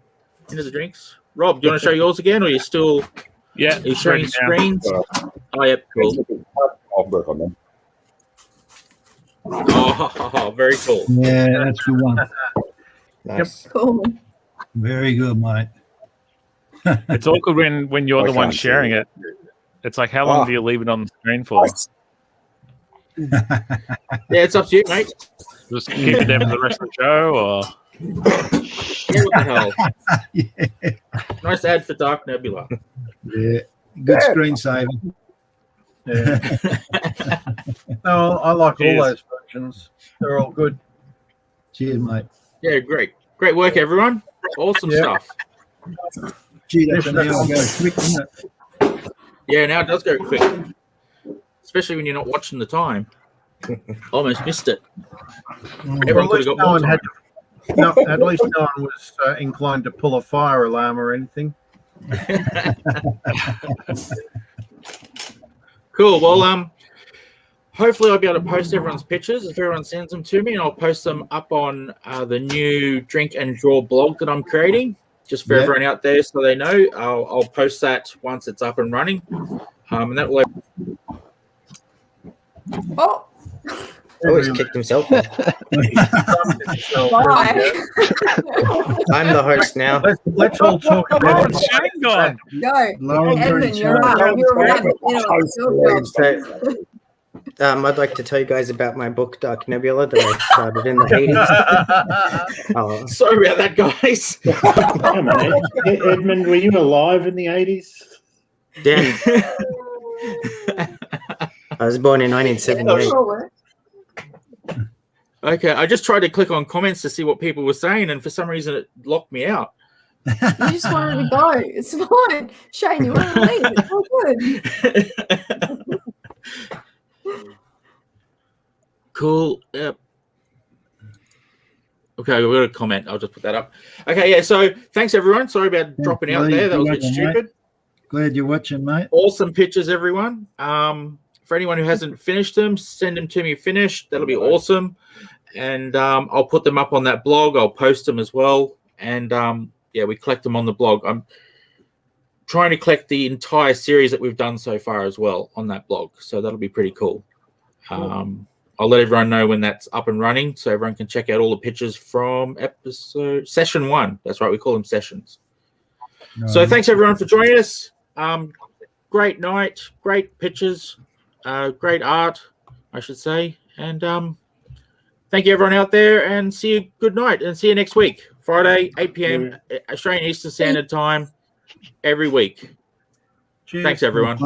A: drinks. Rob, do you want to show yours again, or are you still?
B: Yeah,
A: Are you showing screens? Oh, yep, cool.
I: I'll work on them.
A: Oh, very cool.
D: Yeah, that's the one.
E: Nice.
C: Cool.
D: Very good, mate.
B: It's awkward when you're
I: I
B: the one
I: can't see
B: sharing it. It's like, how long
I: Oh.
B: do you leave it on the screen for?
A: Yeah, it's up to you, mate.
B: Just keep it there for the rest of the show, or
A: Yeah, what the hell?
D: Yeah,
A: Nice ad for Dark Nebula.
D: yeah. Good screensaver.
F: Yeah. No, I like all
B: Cheers.
F: those versions. They're all good.
D: Cheers, mate.
A: Yeah, great. Great work, everyone. Awesome
F: Yeah.
A: stuff.
D: Gee, that's an hour go quick, isn't it?
A: Yeah, now it does go quick. Especially when you're not watching the time. Almost missed it. Everyone could have got more time.
F: At least no one was inclined to pull a fire alarm or anything.
A: Cool. Well, hopefully I'll be able to post everyone's pictures if everyone sends them to me, and I'll post them up on the new Drink and Draw blog that I'm creating, just for
D: Yeah.
A: everyone out there so they know. I'll post that once it's up and running, and that will.
C: Oh,
E: Oh, he's kicked himself off.
C: bye.
E: I'm the host now.
F: Let's all talk
B: oh,
F: about it.
B: Shane gone.
C: Go.
D: Lauren,
C: Edmund,
D: you're
C: you're
D: in
C: right. You're right.
E: So, I'd like to tell you guys about my book, Dark Nebula, that I started in the 80s. Oh,
A: Sorry about that, guys.
H: Come on, Edmund, were you alive in the 80s?
E: damn. I was born in 1978.
A: Okay, I just tried to click on comments to see what people were saying, and for some reason it locked me out.
C: You just wanted to go. It's fine. Shane, you want to leave. It's all good.
A: Cool. Yep. Okay, we've got a comment. I'll just put that up. Okay, yeah, so thanks, everyone. Sorry about dropping out there. That was a bit stupid.
D: Glad you're watching, mate.
A: Awesome pictures, everyone. For anyone who hasn't finished them, send them to me finished. That'll be awesome. And I'll put them up on that blog. I'll post them as well. And yeah, we collect them on the blog. I'm trying to collect the entire series that we've done so far as well on that blog. So that'll be pretty cool. I'll let everyone know when that's up and running so everyone can check out all the pictures from session 1. That's right, we call them sessions. So thanks everyone for joining us. Great night, great pictures, great art, I should say. And thank you everyone out there, and see you. Good night, and see you next week, Friday, 8 p.m. Australian Eastern Standard Time, every week.
F: Cheers.
A: Thanks everyone.